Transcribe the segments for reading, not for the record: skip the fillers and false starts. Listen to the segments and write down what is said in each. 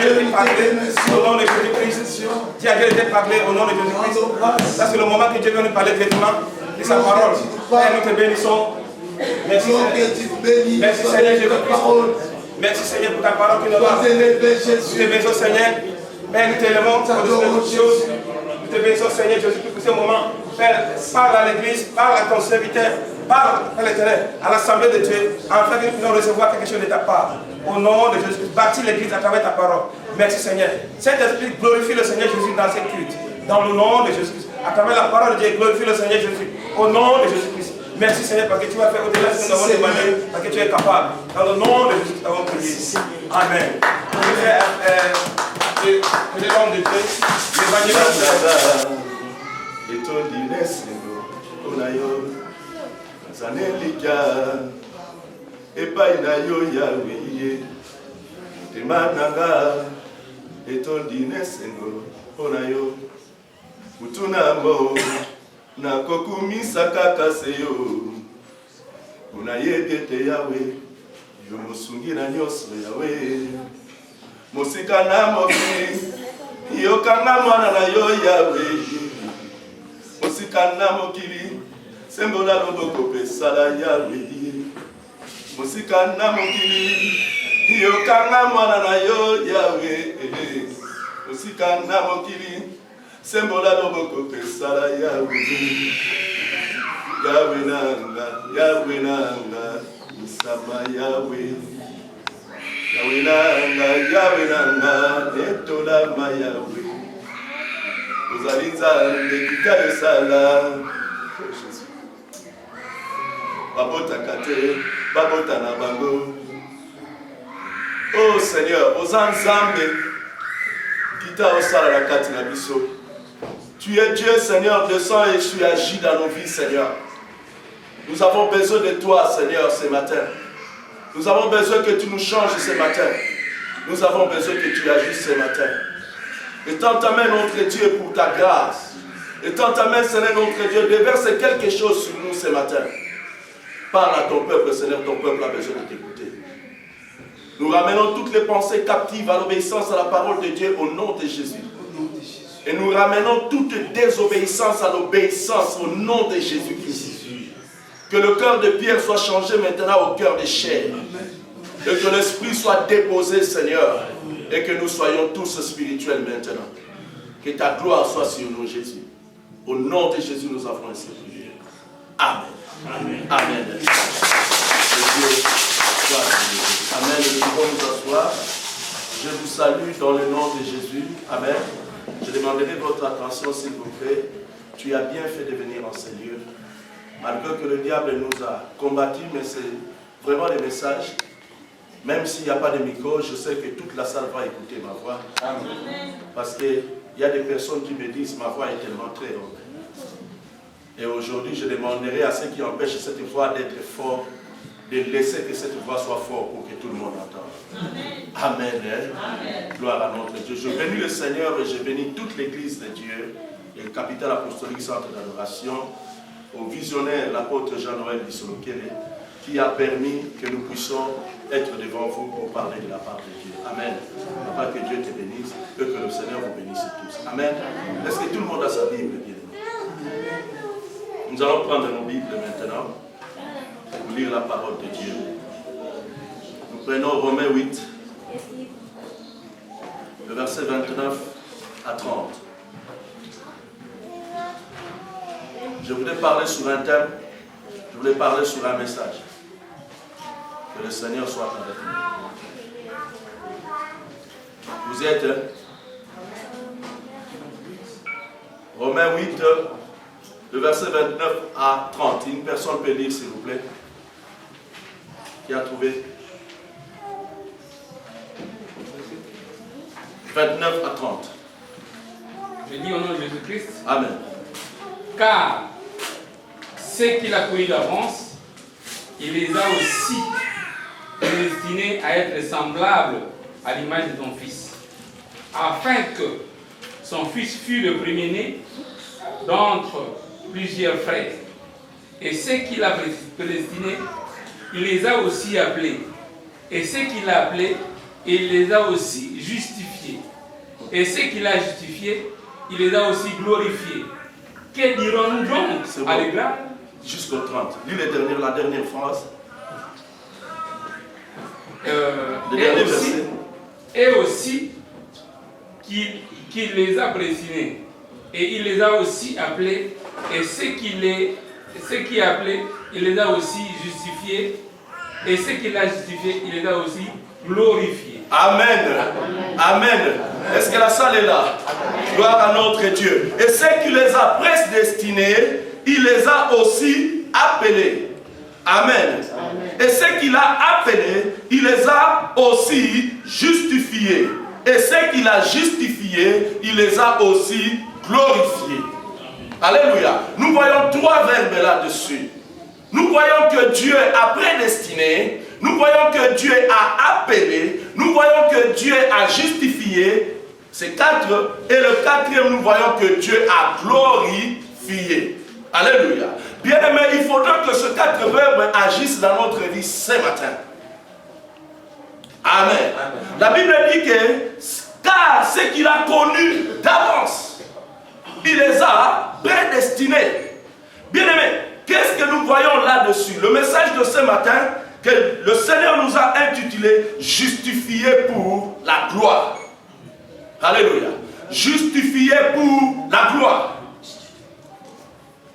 Dieu de parler au nom de Jésus-Christ. Dis à Dieu de te parler au nom de Jésus-Christ. Ça, c'est le moment que Dieu vient nous parler directement de sa parole. Père, nous te bénissons. Merci Seigneur. Merci Seigneur Jésus-Christ. Merci Seigneur pour ta parole qui nous va. Nous te bénissons Seigneur. Père, nous t'élevons au-dessus de toutes choses. Nous te bénissons Seigneur Jésus-Christ pour ce moment. Père, parle à l'église, parle à ton serviteur, parle à l'Éternel, à l'assemblée de Dieu, afin que nous puissions recevoir quelque chose de ta part. Au nom de Jésus-Christ, bâtis l'église à travers ta parole. Merci Seigneur. Saint-Esprit, glorifie le Seigneur Jésus dans ses cultes. Dans le nom de Jésus-Christ. À travers la parole de Dieu, glorifie le Seigneur Jésus. Au nom de Jésus-Christ. Merci Seigneur parce que tu vas faire au-delà de ce que nous avons demandé, parce que tu es capable. Dans le nom de Jésus, nous avons prié. Amen. Le nom de Dieu, l'évangile. Na kokumisa kaka seyo unayebete yawe yo musungira nyoso yawe musika na mokili yo kanga mwana na yo yawe musika na mokili sembola loboko pesala yawe musika na mokili yo kanga mwana na yo yawe musika na mokili sembola loboko pesala yawe yawe nanga misama yawe yawe nanga netolama yawe ozali nzambe kitale sala babotaka te babota na bango. Oh Seigneur, oza nzambe kita osala na kati na biso. Tu es Dieu, Seigneur, descends et tu agis dans nos vies, Seigneur. Nous avons besoin de toi, Seigneur, ce matin. Nous avons besoin que tu nous changes ce matin. Nous avons besoin que tu agisses ce matin. Étends ta main, notre Dieu, pour ta grâce. Étends ta main, Seigneur, notre Dieu, déverse quelque chose sur nous ce matin. Parle à ton peuple, Seigneur, ton peuple a besoin de t'écouter. Nous ramenons toutes les pensées captives à l'obéissance à la parole de Dieu au nom de Jésus. Et nous ramenons toute désobéissance à l'obéissance au nom de Jésus-Christ. Que le cœur de pierre soit changé maintenant au cœur de chair. Et que l'esprit soit déposé, Seigneur. Et que nous soyons tous spirituels maintenant. Que ta gloire soit sur nous, Jésus. Au nom de Jésus, nous avons ainsi prié. Amen. Amen. Amen. Que Dieu soit béni. Amen. Nous pouvons nous asseoir. Je vous salue dans le nom de Jésus. Amen. Je demanderai votre attention, s'il vous plaît. Tu as bien fait de venir en ces lieux. Malgré que le diable nous a combattus, mais c'est vraiment le message. Même s'il n'y a pas de micro, je sais que toute la salle va écouter ma voix. Amen. Parce qu'il y a des personnes qui me disent ma voix est tellement très haute. Et aujourd'hui, je demanderai à ceux qui empêchent cette voix d'être fort, de laisser que cette voix soit forte pour que tout le monde entende. Amen. Amen. Gloire à notre Dieu. Je bénis le Seigneur et je bénis toute l'église de Dieu et le capital apostolique centre d'adoration, au visionnaire, l'apôtre Jean-Noël Bissolokele, qui a permis que nous puissions être devant vous pour parler de la part de Dieu. Amen. Papa, que Dieu te bénisse et que le Seigneur vous bénisse tous. Amen. Est-ce que tout le monde a sa Bible, bien aimé? Nous allons prendre nos Bibles maintenant pour lire la parole de Dieu. Nous prenons Romains 8, le verset 29 à 30. Je voulais parler sur un thème, je voulais parler sur un message. Que le Seigneur soit avec nous. Vous êtes Romains 8, le verset 29 à 30. Une personne peut lire, s'il vous plaît. Qui a trouvé 29 à 30. Je dis au nom de Jésus-Christ. Amen. Car ceux qu'il a connus d'avance, il les a aussi destinés à être semblables à l'image de ton Fils, afin que son Fils fût le premier-né d'entre plusieurs frères. Et ceux qu'il a prédestinés, il les a aussi appelés. Et ceux qu'il a appelés, il les a aussi justifiés. Et ceux qu'il a justifiés, il les a aussi glorifiés. Que dirons-nous donc à l'égard? Jusqu'au 30. Lis la dernière phrase. Et aussi qu'il les a prédestinés. Et il les a aussi appelés. Et ceux qui a appelés, il les a aussi justifiés. Et ceux qu'il a justifiés, il les a aussi glorifiés. Amen. Amen. Est-ce que la salle est là? Gloire à notre Dieu. Et ceux qui les a prédestinés, il les a aussi appelés. Amen. Et ceux qu'il a appelés, il les a aussi justifiés. Et ceux qu'il a justifiés, il les a aussi glorifiés. Alléluia. Nous voyons 3 verbes là-dessus. Nous voyons que Dieu a prédestiné. Nous voyons que Dieu a appelé. Nous voyons que Dieu a justifié. C'est 4. Et le 4e, nous voyons que Dieu a glorifié. Alléluia. Bien-aimé, il faudra que ce 4 verbes agissent dans notre vie ce matin. Amen. La Bible dit que, car ce qu'il a connu d'avance, il les a prédestinés. Bien-aimé, qu'est-ce que nous voyons là-dessus? Le message de ce matin, que le Seigneur nous a intitulé « Justifié pour la gloire ». Alléluia. Justifié pour la gloire.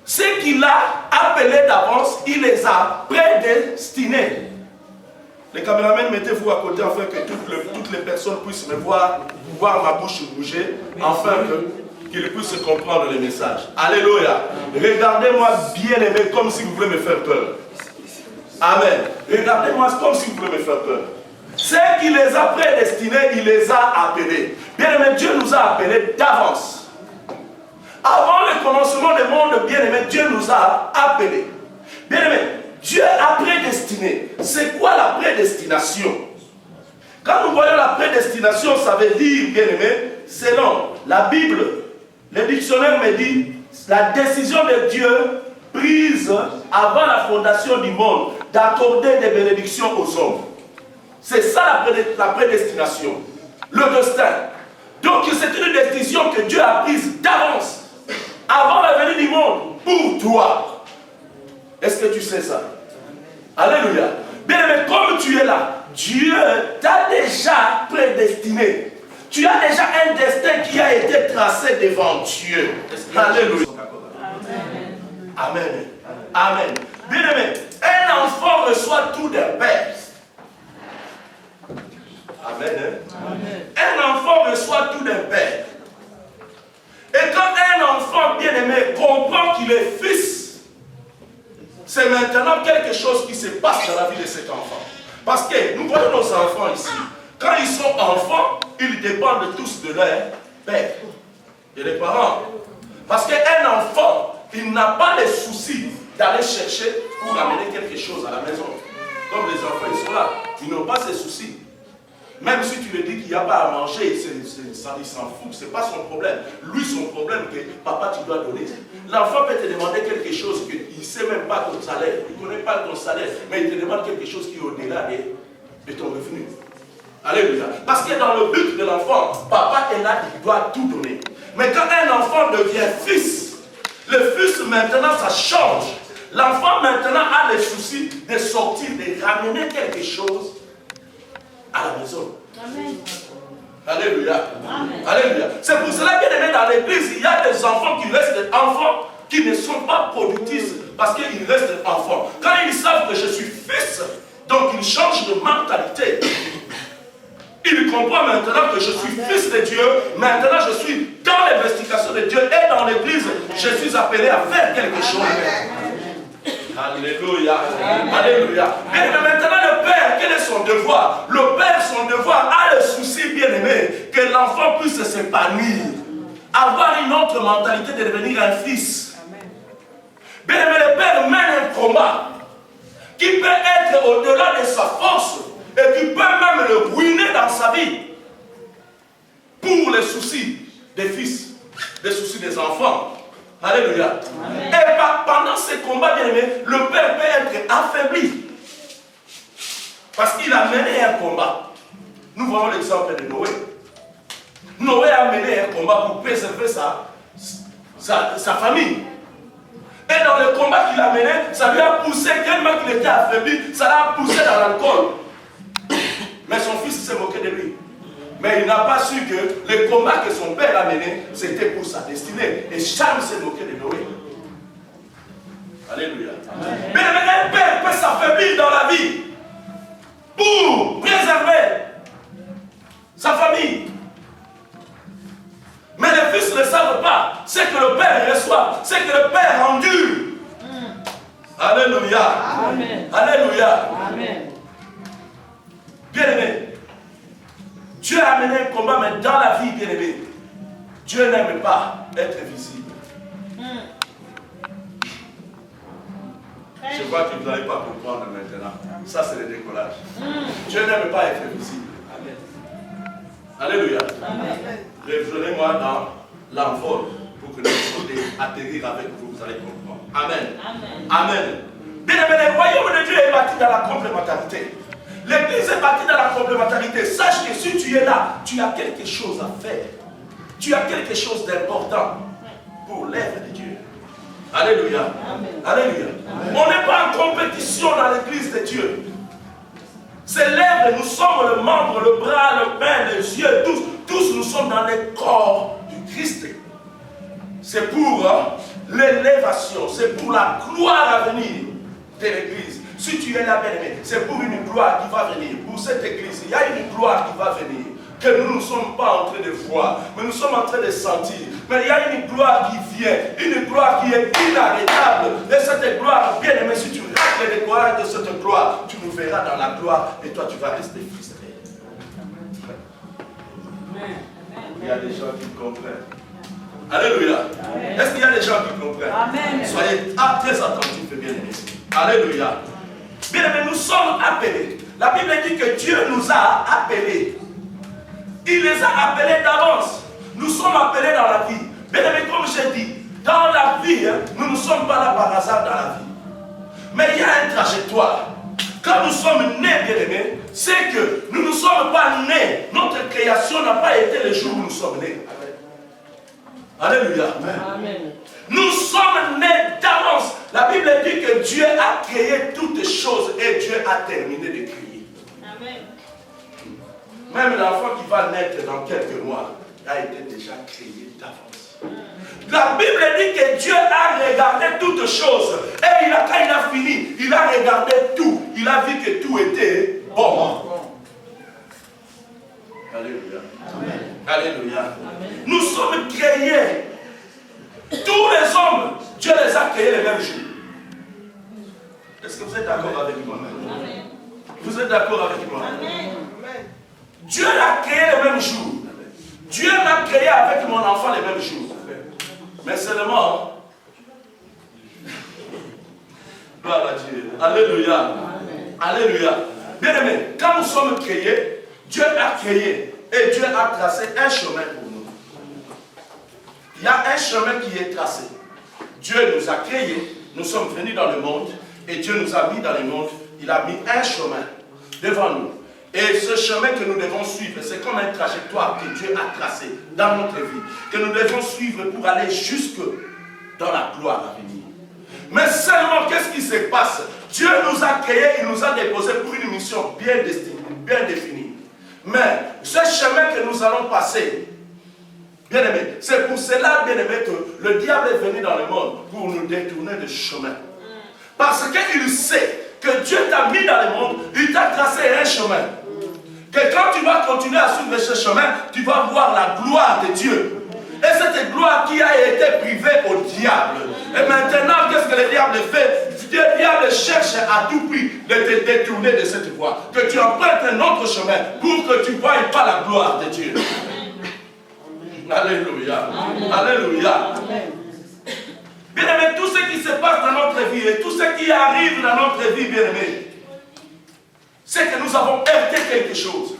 Ce qu'il a appelé d'avance, il les a prédestinés. Les caméramans, mettez-vous à côté afin que toutes les personnes puissent me voir ma bouche bouger, afin qu'ils puissent comprendre le message. Alléluia. Regardez-moi bien aimé comme si vous voulez me faire peur. Amen. Regardez-moi comme si vous voulez me faire peur. Ceux qui les a prédestinés, il les a appelés. Bien aimé, Dieu nous a appelés d'avance. Avant le commencement du monde, bien aimé, Dieu nous a appelés. Bien aimé, Dieu a prédestiné. C'est quoi la prédestination? Quand nous voyons la prédestination, ça veut dire, bien aimé, selon la Bible, le dictionnaire me dit, la décision de Dieu prise avant la fondation du monde d'accorder des bénédictions aux hommes. C'est ça la prédestination, le destin. Donc c'est une décision que Dieu a prise d'avance, avant la venue du monde, pour toi. Est-ce que tu sais ça? Alléluia. Bien aimé, comme tu es là, Dieu t'a déjà prédestiné. Tu as déjà un destin qui a été tracé devant Dieu. Alléluia. Amen. Amen. Bien aimé, un enfant reçoit tout d'un père. Amen. Amen. Un enfant reçoit tout d'un père. Et quand un enfant bien aimé comprend qu'il est fils, c'est maintenant quelque chose qui se passe dans la vie de cet enfant. Parce que nous voyons nos enfants ici. Quand ils sont enfants, ils dépendent tous de leur père et des parents. Parce qu'un enfant, il n'a pas le souci d'aller chercher pour amener quelque chose à la maison. Comme les enfants, ils sont là. Ils n'ont pas ces soucis. Même si tu lui dis qu'il n'y a pas à manger, il s'en fout, ce n'est pas son problème. Lui, son problème, que papa, tu dois donner. L'enfant peut te demander quelque chose qu'il ne sait même pas ton salaire, il ne connaît pas ton salaire, mais il te demande quelque chose qui est au-delà de ton revenu. Alléluia. Parce que dans le but de l'enfant, papa est là, il doit tout donner. Mais quand un enfant devient fils, le fils maintenant, ça change. L'enfant maintenant a le souci de sortir, de ramener quelque chose à la maison. Amen. Alléluia. Amen. Alléluia. C'est pour cela bien aimé dans l'église, il y a des enfants qui restent enfants qui ne sont pas productifs parce qu'ils restent enfants. Quand ils savent que je suis fils, donc ils changent de mentalité. Ils comprennent maintenant que je suis fils de Dieu. Maintenant je suis dans l'investigation de Dieu et dans l'église, je suis appelé à faire quelque chose. Alléluia. Alléluia. Et maintenant le Père, quel est son devoir? Le Père, son devoir, a le souci bien aimé que l'enfant puisse s'épanouir. Avoir une autre mentalité de devenir un fils. Bien aimé, le Père mène un combat qui peut être au-delà de sa force et qui peut même le ruiner dans sa vie. Pour les soucis des fils, les soucis des enfants. Alléluia. Amen. Et pendant ces combats, bien aimés, le Père peut être affaibli. Parce qu'il a mené un combat. Nous voyons l'exemple de Noé. Noé a a mené un combat pour préserver sa famille. Et dans le combat qu'il a mené, ça lui a poussé, tellement qu'il était affaibli, ça l'a poussé dans l'alcool. Mais son fils s'est moqué de lui. Mais il n'a pas su que le combat que son père a mené, c'était pour sa destinée. Et Cham s'est moqué de Noé. Alléluia. Mais un père peut s'affaiblir dans la vie pour préserver sa famille. Mais les fils ne savent pas ce que le père reçoit, ce que le père endure. Alléluia. Amen. Alléluia. Amen. Bien-aimé, Dieu a mené un combat, mais dans la vie, bien-aimé, Dieu n'aime pas être visible. Je crois que vous n'allez pas comprendre maintenant. Ça, c'est le décollage. Dieu n'aime pas être visible. Alléluia. Revenez-moi dans l'envol pour que nous puissions atterrir avec vous. Vous allez comprendre. Amen. Amen. Bien-aimé, le royaume de Dieu est bâti dans la complémentarité. L'église est bâtie dans la complémentarité. Sache que si tu es là, tu as quelque chose à faire. Tu as quelque chose d'important pour l'œuvre de Dieu. Alléluia. Alléluia. On n'est pas en compétition dans l'église de Dieu. C'est l'œuvre, nous sommes le membre, le bras, le main, les yeux, tous nous sommes dans le corps du Christ. C'est pour l'élévation, c'est pour la gloire à venir de l'église. Si tu es là, bien-aimé, c'est pour une gloire qui va venir. Pour cette église, il y a une gloire qui va venir. Que nous ne sommes pas en train de voir, mais nous sommes en train de sentir. Mais il y a une gloire qui vient, une gloire qui est inarrêtable. Et cette gloire, bien-aimé, si tu rates le décollage de cette gloire, tu nous verras dans la gloire et toi tu vas rester frustré. Il y a des gens qui comprennent. Alléluia. Est-ce qu'il y a des gens qui comprennent? Amen. Soyez très attentifs et bien-aimés. Alléluia. Bien-aimés, nous sommes appelés. La Bible dit que Dieu nous a appelés. Il les a appelés d'avance. Nous sommes appelés dans la vie. Bien-aimés, comme j'ai dit, dans la vie, nous ne sommes pas là par hasard dans la vie. Mais il y a une trajectoire. Quand nous sommes nés, bien-aimés, c'est que nous ne sommes pas nés. Notre création n'a pas été le jour où nous sommes nés. Alléluia. Amen. Nous sommes nés d'avance. La Bible dit que Dieu a créé toutes choses et Dieu a terminé de créer. Amen. Même l'enfant qui va naître dans quelques mois a été déjà créé d'avance. La Bible dit que Dieu a regardé toutes choses. Et quand il a fini, il a regardé tout. Il a vu que tout était bon. Alléluia. Amen. Alléluia. Amen. Nous sommes créés. Tous les hommes, Dieu les a créés le même jour. Est-ce que vous êtes d'accord avec moi? Amen. Vous êtes d'accord avec moi? Amen. Dieu l'a créé le même jour. Dieu m'a créé avec mon enfant le même jour. Mais seulement, gloire à Dieu. Alléluia. Alléluia. Bien aimé, quand nous sommes créés, Dieu a créé et Dieu a tracé un chemin pour nous. Il y a un chemin qui est tracé. Dieu nous a créés, nous sommes venus dans le monde et Dieu nous a mis dans le monde. Il a mis un chemin devant nous. Et ce chemin que nous devons suivre, c'est comme une trajectoire que Dieu a tracée dans notre vie, que nous devons suivre pour aller jusque dans la gloire à venir. Mais seulement, qu'est-ce qui se passe? Dieu nous a créés, il nous a déposés pour une mission bien destinée, bien définie. Mais ce chemin que nous allons passer, bien aimé, c'est pour cela, bien aimé, que le diable est venu dans le monde pour nous détourner de chemin. Parce qu'il sait que Dieu t'a mis dans le monde, il t'a tracé un chemin. Que quand tu vas continuer à suivre ce chemin, tu vas voir la gloire de Dieu. Et cette gloire qui a été privée au diable. Et maintenant, qu'est-ce que le diable fait? Le diable cherche à tout prix de te détourner de cette voie. Que tu empruntes un autre chemin pour que tu ne voies pas la gloire de Dieu. Alléluia. Alléluia. Bien aimé, tout ce qui se passe dans notre vie et tout ce qui arrive dans notre vie, bien aimé, c'est que nous avons hérité quelque chose.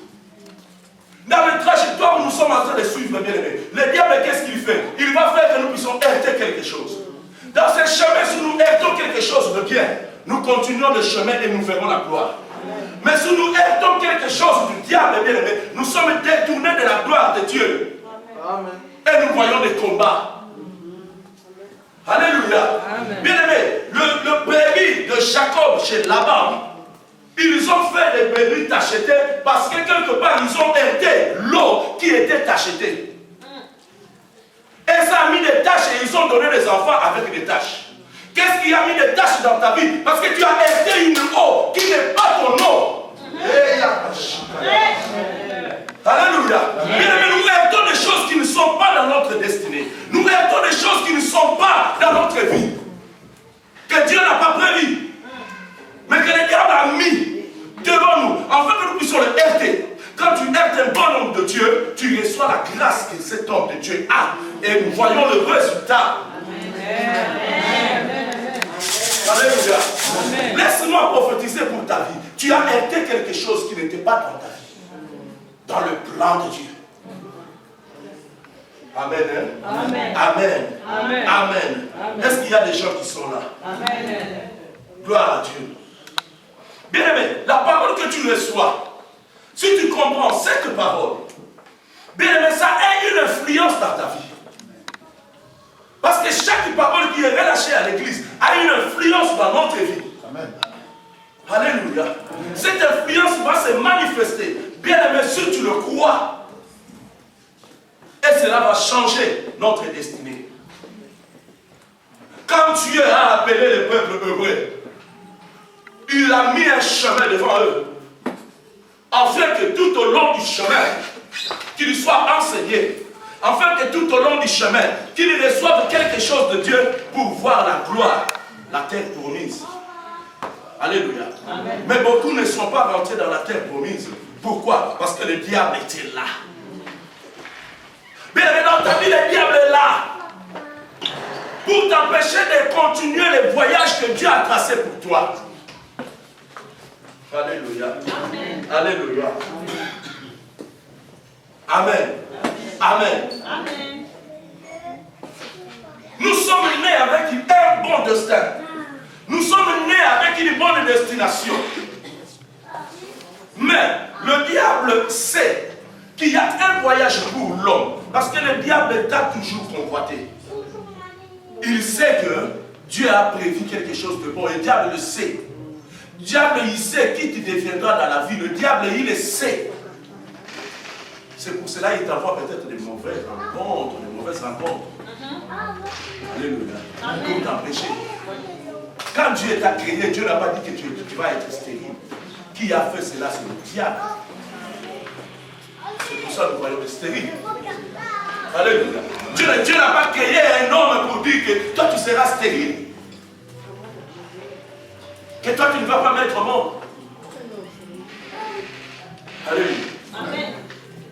Dans la trajectoire où nous sommes en train de suivre, bien aimé, le diable, qu'est-ce qu'il fait? Il va faire que nous puissions hériter quelque chose. Dans ce chemin, si nous héritons quelque chose de bien, nous continuons le chemin et nous verrons la gloire. Mais si nous héritons quelque chose du diable, bien aimé, nous sommes détournés de la gloire de Dieu. voyons des combats. Alléluia. Bien-aimé, le brebis de Jacob chez Laban, ils ont fait des brebis tachetées parce que quelque part, ils ont hérité l'eau qui était tachetée. Et ça a mis des taches et ils ont donné des enfants avec des taches. Qu'est-ce qui a mis des taches dans ta vie? Parce que tu as hérité une eau qui n'est pas ton eau. Alléluia. Bien-aimé, nous héritons des choses qui ne sont pas dans notre destinée. Nous héritons des choses qui ne sont pas dans notre vie. Que Dieu n'a pas prévu. Mais que le diable a mis devant nous. Afin que nous puissions le hériter. Quand tu hérites un bon homme de Dieu, tu reçois la grâce que cet homme de Dieu a. Et nous voyons le résultat. Alléluia. Laisse-moi prophétiser pour ta vie. Tu as hérité quelque chose qui n'était pas dans ta vie. Dans le plan de Dieu. Amen. Hein? Amen. Amen. Amen. Amen. Amen. Est-ce qu'il y a des gens qui sont là? Amen. Gloire à Dieu. Bien-aimé, la parole que tu reçois, si tu comprends cette parole, bien-aimé, ça a une influence dans ta vie. Parce que chaque parole qui est relâchée à l'église a une influence dans notre vie. Amen. Alléluia. Cette influence va se manifester. Bien-aimé, si tu le crois, et cela va changer notre destinée. Quand Dieu a appelé le peuple hébreu, il a mis un chemin devant eux, afin que tout au long du chemin, qu'ils soient enseignés, afin que tout au long du chemin, qu'ils reçoivent quelque chose de Dieu pour voir la gloire, la terre promise. Alléluia. Amen. Mais beaucoup ne sont pas rentrés dans la terre promise. Pourquoi? Parce que le diable était là. Bien, dans ta vie, le diable est là pour t'empêcher de continuer les voyages que Dieu a tracés pour toi. Alléluia. Amen. Alléluia. Amen. Amen. Amen. Nous sommes nés avec un bon destin. Nous sommes nés avec une bonne destination. Mais le diable sait qu'il y a un voyage pour l'homme. Parce que le diable t'a toujours convoité. Il sait que Dieu a prévu quelque chose de bon. Et le diable le sait. Le diable, il sait qui tu deviendras dans la vie. Le diable, il le sait. C'est pour cela qu'il t'envoie peut-être des mauvaises rencontres. Alléluia. Pour t'empêcher. Quand Dieu t'a créé, Dieu n'a pas dit que tu vas être stérile. Qui a fait cela? C'est le diable. C'est pour ça que nous voyons des stériles. Alléluia. Dieu n'a pas créé un homme pour dire que toi tu seras stérile. Que toi tu ne vas pas mettre au monde. Alléluia. Amen.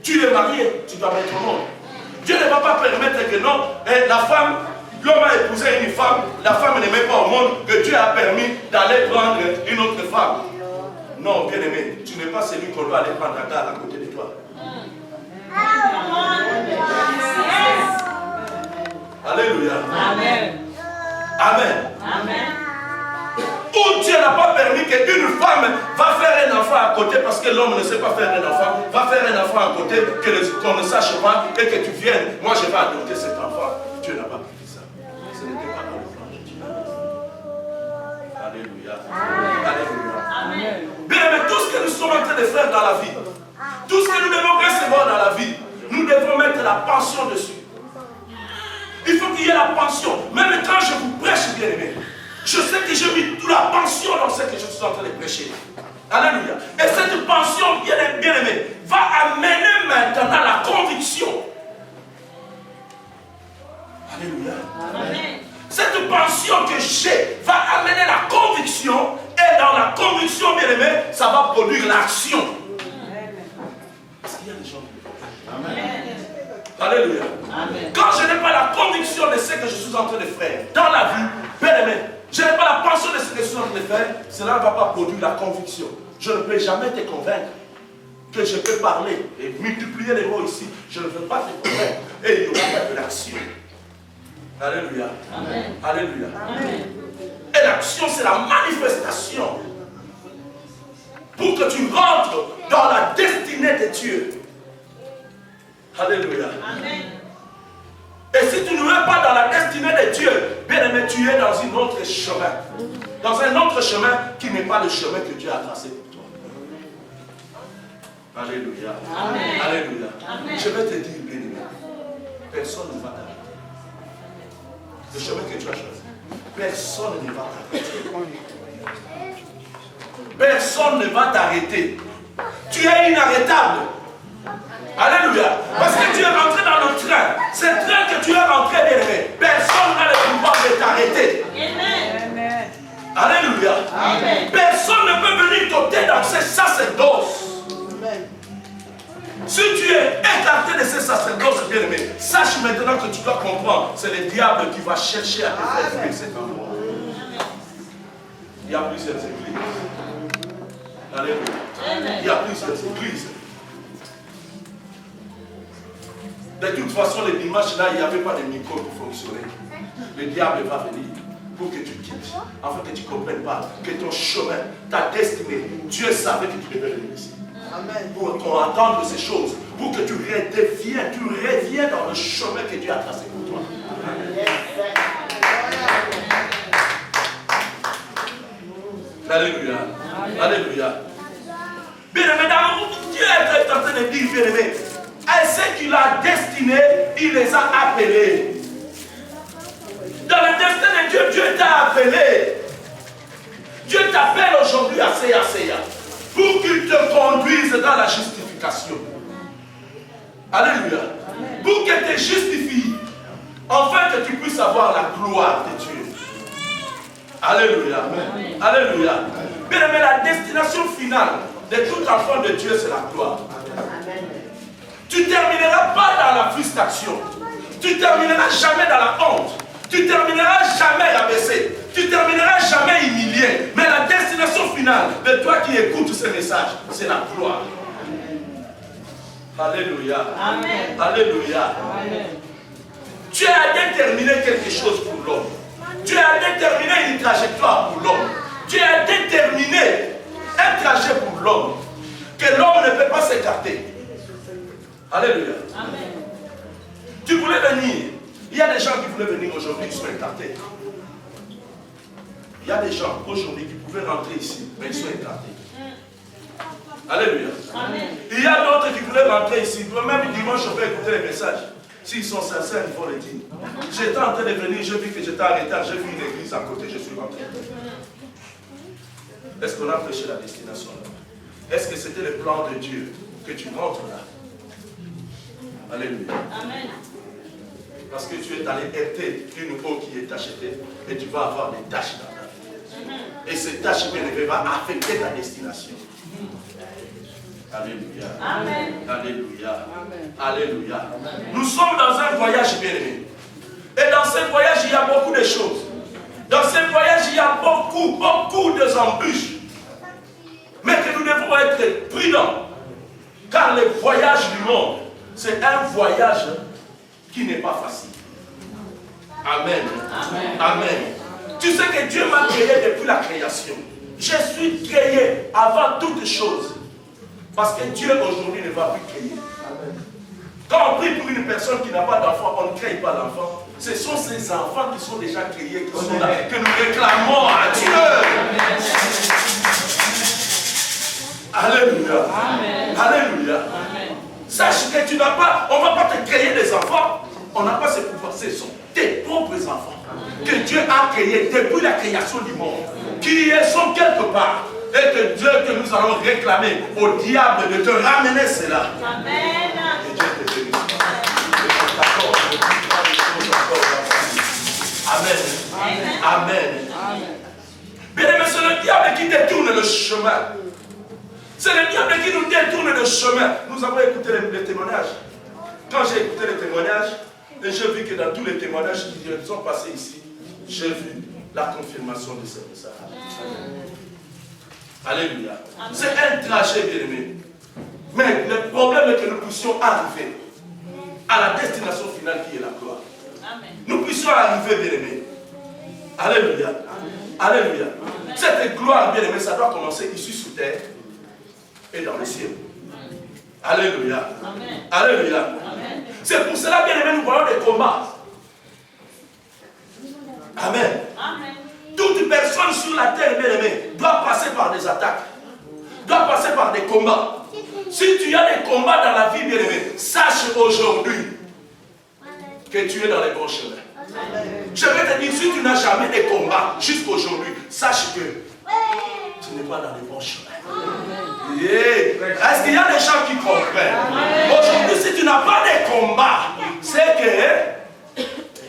Tu es marié, tu dois mettre au monde. Dieu ne va pas permettre que non, la femme, l'homme a épousé une femme, la femme ne met pas au monde, que Dieu a permis d'aller prendre une autre femme. Non, bien aimé, tu n'es pas celui qu'on doit aller prendre à garde à côté de toi. Alléluia. Amen. Amen. Amen. Ou Dieu n'a pas permis qu'une femme va faire un enfant à côté parce que l'homme ne sait pas faire un enfant, va faire un enfant à côté, qu'on ne sache pas et que tu viennes. Moi, je vais adopter cet enfant. Dieu n'a pas permis ça. Ce n'était pas dans le plan de Dieu. Alléluia. Alléluia. Amen. Bien, mais tout ce que nous sommes en train de faire dans la vie, tout ce que nous devons recevoir dans la vie, nous devons mettre la pension dessus. Il faut qu'il y ait la pension. Même quand je vous prêche, bien aimé, je sais que j'ai mis toute la pension dans ce que je suis en train de prêcher. Alléluia. Et cette pension, bien aimé, va amener maintenant la conviction. Alléluia. Amen. Cette pension que j'ai va amener la conviction. Et dans la conviction, bien aimé, ça va produire l'action. Est-ce qu'il y a des gens qui... Amen. Alléluia. Amen. Quand je n'ai pas la conviction de ce que je suis en train de faire dans la vie, bien aimé, je n'ai pas la pensée de ce que je suis en train de faire, cela ne va pas produire la conviction. Je ne peux jamais te convaincre que je peux parler et multiplier les mots ici. Je ne veux pas te convaincre. Et il y aura pas de l'action. Alléluia. Amen. Alléluia. Amen. Et l'action, c'est la manifestation pour que tu rentres dans la destinée de Dieu. Alléluia. Amen. si tu ne es pas dans la destinée de Dieu, bien aimé, tu es dans un autre chemin. Dans un autre chemin qui n'est pas le chemin que Dieu a tracé pour toi. Alléluia. Amen. Alléluia. Amen. Je vais te dire, bien aimé, personne ne va t'arrêter. Le chemin que tu as choisi, personne ne va t'arrêter. Personne ne va t'arrêter. Tu es inarrêtable. Alléluia. Parce que tu es rentré dans le train. Ce train que tu es rentré, bien aimé, personne n'a le pouvoir de t'arrêter. Amen. Alléluia. Amen. Personne ne peut venir t'ôter dans ce sacerdoce. Amen. Si tu es écarté de ce sacerdoce, bien aimé, sache maintenant que tu dois comprendre, c'est le diable qui va chercher à te faire fuir cet endroit. Il y a plusieurs églises. Alléluia. Amen. Il y a plusieurs églises. De toute façon, les dimanches là, il n'y avait pas de micro qui fonctionnait. Le diable va venir pour que tu quittes, afin que tu ne comprennes pas que ton chemin, ta destinée, Dieu savait que tu devais venir ici. Amen. Pour entendre ces choses, pour que tu reviens dans le chemin que Dieu a tracé pour toi. Alléluia. Alléluia. Bien aimé, Dieu est en train de dire, bien aimé, à ceux qu'il a destinés, il les a appelés. Dans le destin de Dieu, Dieu t'a appelé. Dieu t'appelle aujourd'hui à CACA pour qu'il te conduise dans la justification. Alléluia. Pour qu'il te justifie, afin que tu puisses avoir la gloire de Dieu. Alléluia. Amen. Alléluia. Bien aimé, la destination finale de tout enfant de Dieu, c'est la gloire. Amen. Tu ne termineras pas dans la frustration. Tu ne termineras jamais dans la honte. Tu ne termineras jamais rabaissé. Tu ne termineras jamais humilié. Mais la destination finale de toi qui écoutes ce message, c'est la gloire. Alléluia. Amen. Alléluia. Amen. Tu as déterminé quelque chose pour l'homme. Tu as déterminé une trajectoire pour l'homme. Tu as déterminé un trajet pour l'homme. Que l'homme ne peut pas s'écarter. Alléluia. Amen. Tu voulais venir. Il y a des gens qui voulaient venir aujourd'hui, ils sont écartés. Il y a des gens aujourd'hui qui pouvaient rentrer ici, mais ils sont écartés. Alléluia. Amen. Il y a d'autres qui voulaient rentrer ici. Même dimanche, je vais écouter les messages. S'ils sont sincères, ils vont le dire. J'étais en train de venir, j'ai vu que j'étais en retard, j'ai vu une église à côté, je suis rentré. Est-ce qu'on a prêché la destination là? Est-ce que c'était le plan de Dieu que tu rentres là? Alléluia. Amen. Parce que tu es allé hériter une eau qui est achetée et tu vas avoir des tâches dans ta vie. Et ces tâches bien aimées vont affecter ta destination. Alléluia. Amen. Alléluia. Amen. Alléluia. Amen. Nous sommes dans un voyage bien aimé. Et dans ce voyage, il y a beaucoup de choses. Dans ce voyage, il y a beaucoup d'embûches. Mais que nous devons être prudents. Car le voyage du monde, c'est un voyage qui n'est pas facile. Amen. Amen. Amen. Tu sais que Dieu m'a créé depuis la création. Je suis créé avant toutes choses. Parce que Dieu aujourd'hui ne va plus créer. Amen. Quand on prie pour une personne qui n'a pas d'enfant, on ne crée pas d'enfant. Ce sont ces enfants qui sont déjà créés, qui sont là, que nous réclamons à Dieu. Amen. Alléluia. Amen. Alléluia. Amen. Sache que tu n'as pas, on ne va pas te créer des enfants. On n'a pas ce pouvoir. Ce sont tes propres enfants que Dieu a créés depuis la création du monde, qui sont quelque part. Et que Dieu, que nous allons réclamer au diable de te ramener cela. Amen. Et Dieu te bénisse. Amen. Amen. Amen. Bien aimé, c'est le diable qui détourne le chemin. C'est le diable qui nous détourne le chemin. Nous avons écouté les témoignages. Quand j'ai écouté les témoignages, et j'ai vu que dans tous les témoignages qui sont passés ici, j'ai vu la confirmation de ce message. Alléluia. C'est un trajet, bien aimé. Mais le problème est que nous puissions arriver à la destination finale qui est la gloire. Amen. Nous puissions arriver, bien aimé. Alléluia. Amen. Alléluia. Amen. Cette gloire, bien aimé, ça doit commencer ici sous terre et dans le ciel. Alléluia. Amen. Alléluia. C'est pour cela, bien aimé, nous voyons des combats. Amen. Toute personne sur la terre, bien aimé, doit passer par des attaques, doit passer par des combats. Si tu as des combats dans la vie, bien aimé, sache aujourd'hui que tu es dans les bons chemins. Je vais te dire, si tu n'as jamais de combats jusqu'aujourd'hui, sache que tu n'es pas dans les bons chemins. Est-ce qu'il y a des gens qui comprennent? Aujourd'hui, si tu n'as pas de combats, c'est que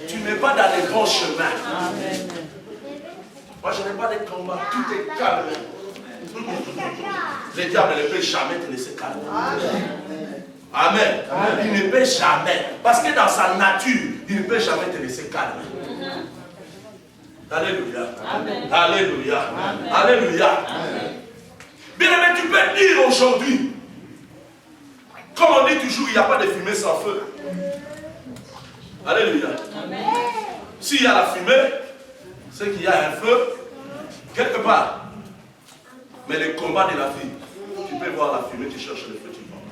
tu n'es pas dans les bons chemins. Moi, je n'ai pas de combat, tout est calme. Le diable ne peut jamais te laisser calme. Amen. Il ne peut jamais. Parce que dans sa nature, il ne peut jamais te laisser calme. Alléluia. Amen. Alléluia. Amen. Alléluia. Amen. Bien aimé, tu peux dire aujourd'hui, comme on dit toujours, il n'y a pas de fumée sans feu. Alléluia. S'il y a la fumée, c'est qu'il y a un feu quelque part. Mais le combat de la vie, tu peux voir la fumée, tu cherches le feu, tu vois.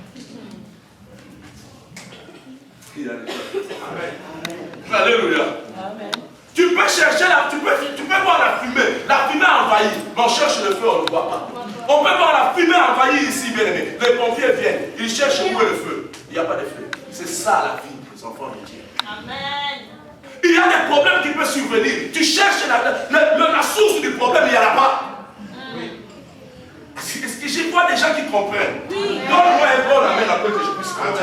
Amen. Alléluia. Amen. Tu peux chercher tu peux voir la fumée envahie, mais on cherche le feu, on ne le voit pas. On peut voir la fumée envahie ici, bien aimé. Les pompiers viennent, ils cherchent où est le feu. Il n'y a pas de feu. C'est ça la vie des enfants de Dieu. Amen. Il y a des problèmes qui peuvent survenir. Tu cherches la source du problème, il n'y en a pas. Est-ce que j'ai vois des gens qui comprennent? Donne-moi un bon amen après que je puisse comprendre.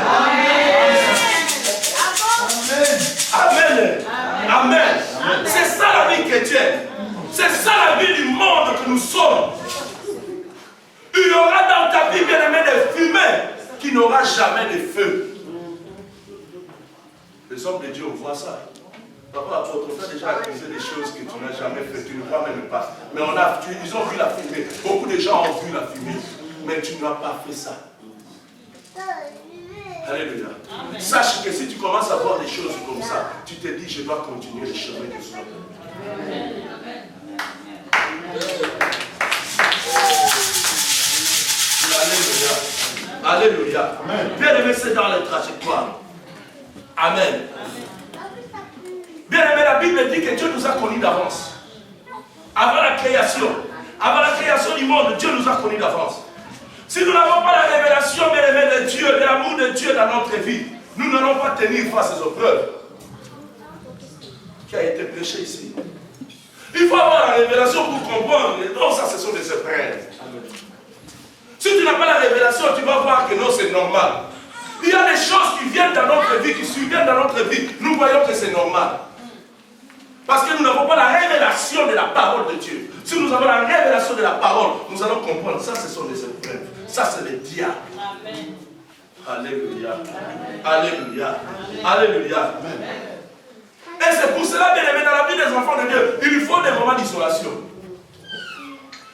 Amen. Amen. Amen. C'est ça la vie chrétienne. C'est ça la vie du monde que nous sommes. Il y aura dans ta vie, bien aimé, des fumées qui n'aura jamais de feu. Les hommes de Dieu voient ça. Papa, apôtre, on t'a déjà accusé des choses que tu n'as jamais fait, tu ne vois même pas. Mais ils ont vu la fumée. Beaucoup de gens ont vu la fumée. Mais tu n'as pas fait ça. Alléluia. Amen. Sache que si tu commences à voir des choses comme ça, tu te dis, je dois continuer le chemin que je dois. Alléluia. Alléluia. Bien aimé, c'est dans les trajectoires. Amen. Bien aimé, la Bible dit que Dieu nous a connus d'avance. Avant la création du monde, Dieu nous a connus d'avance. Si nous n'avons pas la révélation, bien aimé, de Dieu, de l'amour de Dieu dans notre vie, nous n'allons pas tenir face aux épreuves qui a été prêché ici. Il faut avoir la révélation pour comprendre. Non, ça, ce sont des épreuves. Si tu n'as pas la révélation, tu vas voir que non, c'est normal. Il y a des choses qui viennent dans notre vie, qui surviennent dans notre vie. Nous voyons que c'est normal. Parce que nous n'avons pas la révélation de la parole de Dieu. Si nous avons la révélation de la parole, nous allons comprendre. Ça, ce sont des épreuves. Ça, c'est le diable. Amen. Alléluia. Amen. Alléluia. Amen. Alléluia. Amen. Et c'est pour cela, bien aimé, dans la vie des enfants de Dieu, il faut des moments d'isolation.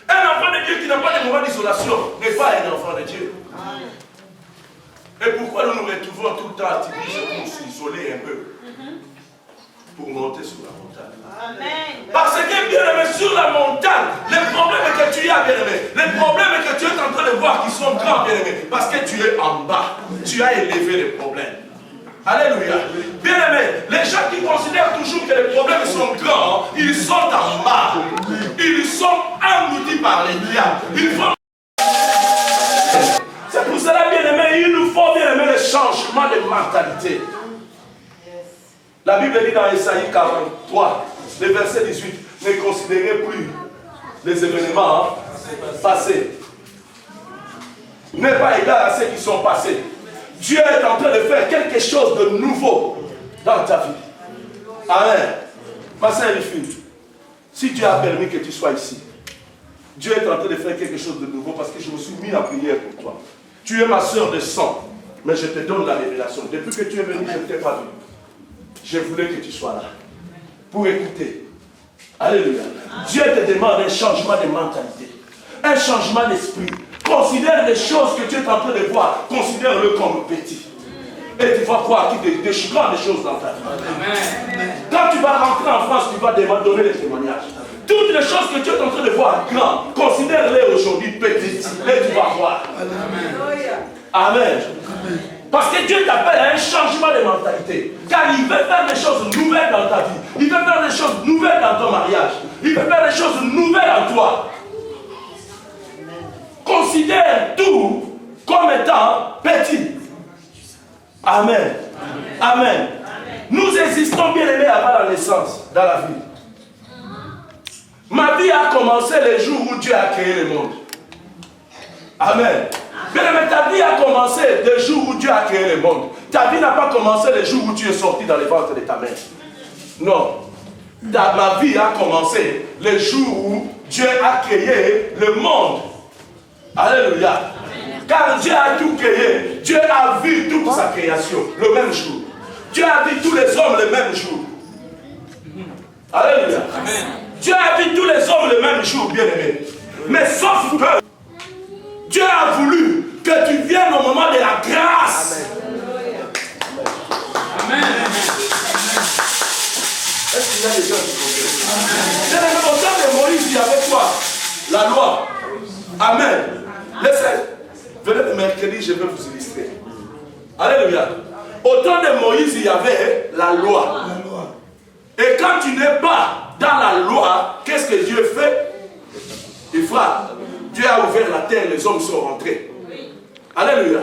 Un enfant de Dieu qui n'a pas de moments d'isolation n'est pas un enfant de Dieu. Et pourquoi nous nous retrouvons tout le temps à pour s'isoler un peu? Pour monter sur la montagne. Amen. Parce que, bien aimé, sur la montagne, les problèmes que tu as, bien aimé, les problèmes que tu es en train de voir qui sont grands, bien aimé, parce que tu es en bas, tu as élevé les problèmes. Alléluia. Bien aimé, les gens qui considèrent toujours que les problèmes sont grands, ils sont en bas. Ils sont engloutis par les diables. C'est pour cela, bien aimé, il nous faut, bien aimé, le changement de mentalité. La Bible dit dans Esaïe 43, le verset 18, ne considérez plus les événements passés. N'est pas égal à ceux qui sont passés. Dieu est en train de faire quelque chose de nouveau dans ta vie. Amen. Ma sœur et fille, si Dieu a permis que tu sois ici, Dieu est en train de faire quelque chose de nouveau parce que je me suis mis en prière pour toi. Tu es ma sœur de sang, mais je te donne la révélation. Depuis que tu es venu, je ne t'ai pas vu. Je voulais que tu sois là pour écouter. Alléluia. Dieu te demande un changement de mentalité, un changement d'esprit. Considère les choses que tu es en train de voir, considère-le comme petit. Et tu vas voir qu'il y a des grandes choses dans ta vie. Amen. Quand tu vas rentrer en France, tu vas donner les témoignages. Toutes les choses que tu es en train de voir grandes, considère-les aujourd'hui petites. Et tu vas voir. Amen. Amen. Parce que Dieu t'appelle à un changement de mentalité. Car il veut faire des choses nouvelles dans ta vie. Il veut faire des choses nouvelles dans ton mariage. Il veut faire des choses nouvelles en toi. Considère tout comme étant petit. Amen. Amen. Nous existons bien aimés avant la naissance dans la vie. Ma vie a commencé le jour où Dieu a créé le monde. Amen. Mais ta vie a commencé le jour où Dieu a créé le monde. Ta vie n'a pas commencé le jour où tu es sorti dans le ventre de ta mère. Non. Ma vie a commencé le jour où Dieu a créé le monde. Alléluia. Car Dieu a tout créé. Dieu a vu toute sa création le même jour. Dieu a vu tous les hommes le même jour. Alléluia. Amen. Dieu a vu tous les hommes le même jour, bien-aimés. Mais sauf que Dieu a voulu que tu viennes au moment de la grâce. Amen. Est-ce qu'il y a des gens qui comprennent? Au temps de Moïse, il y avait quoi? La loi. Amen. Laissez. Venez le mercredi, je vais vous illustrer. Alléluia. Au temps de Moïse, il y avait la loi. Et quand tu n'es pas dans la loi, qu'est-ce que Dieu fait? Il frappe. Dieu a ouvert la terre, les hommes sont rentrés. Alléluia.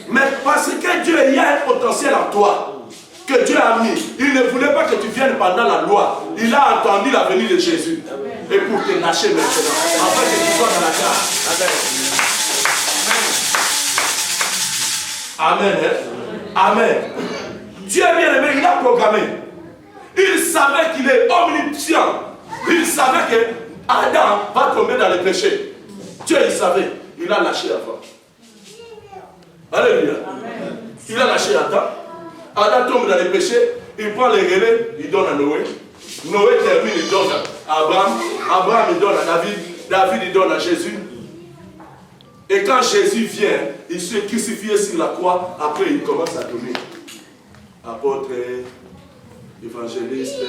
Mais parce que Dieu, il y a un potentiel en toi que Dieu a mis. Il ne voulait pas que tu viennes pendant la loi. Il a entendu la venue de Jésus. Et pour te lâcher maintenant, afin que tu sois dans la grâce. Amen. Amen. Dieu bien aimé, il a programmé. Il savait qu'il est omniscient. Il savait que Adam va tomber dans le péché. Dieu, il savait. Il a lâché avant. Alléluia. Il a lâché Adam. Adam tombe dans le péché. Il prend les relais. Il donne à Noé. Noé termine. Il donne à Abraham. Abraham, il donne à David. David, il donne à Jésus. Et quand Jésus vient, il se crucifie sur la croix. Après, il commence à donner. Apôtre, évangéliste,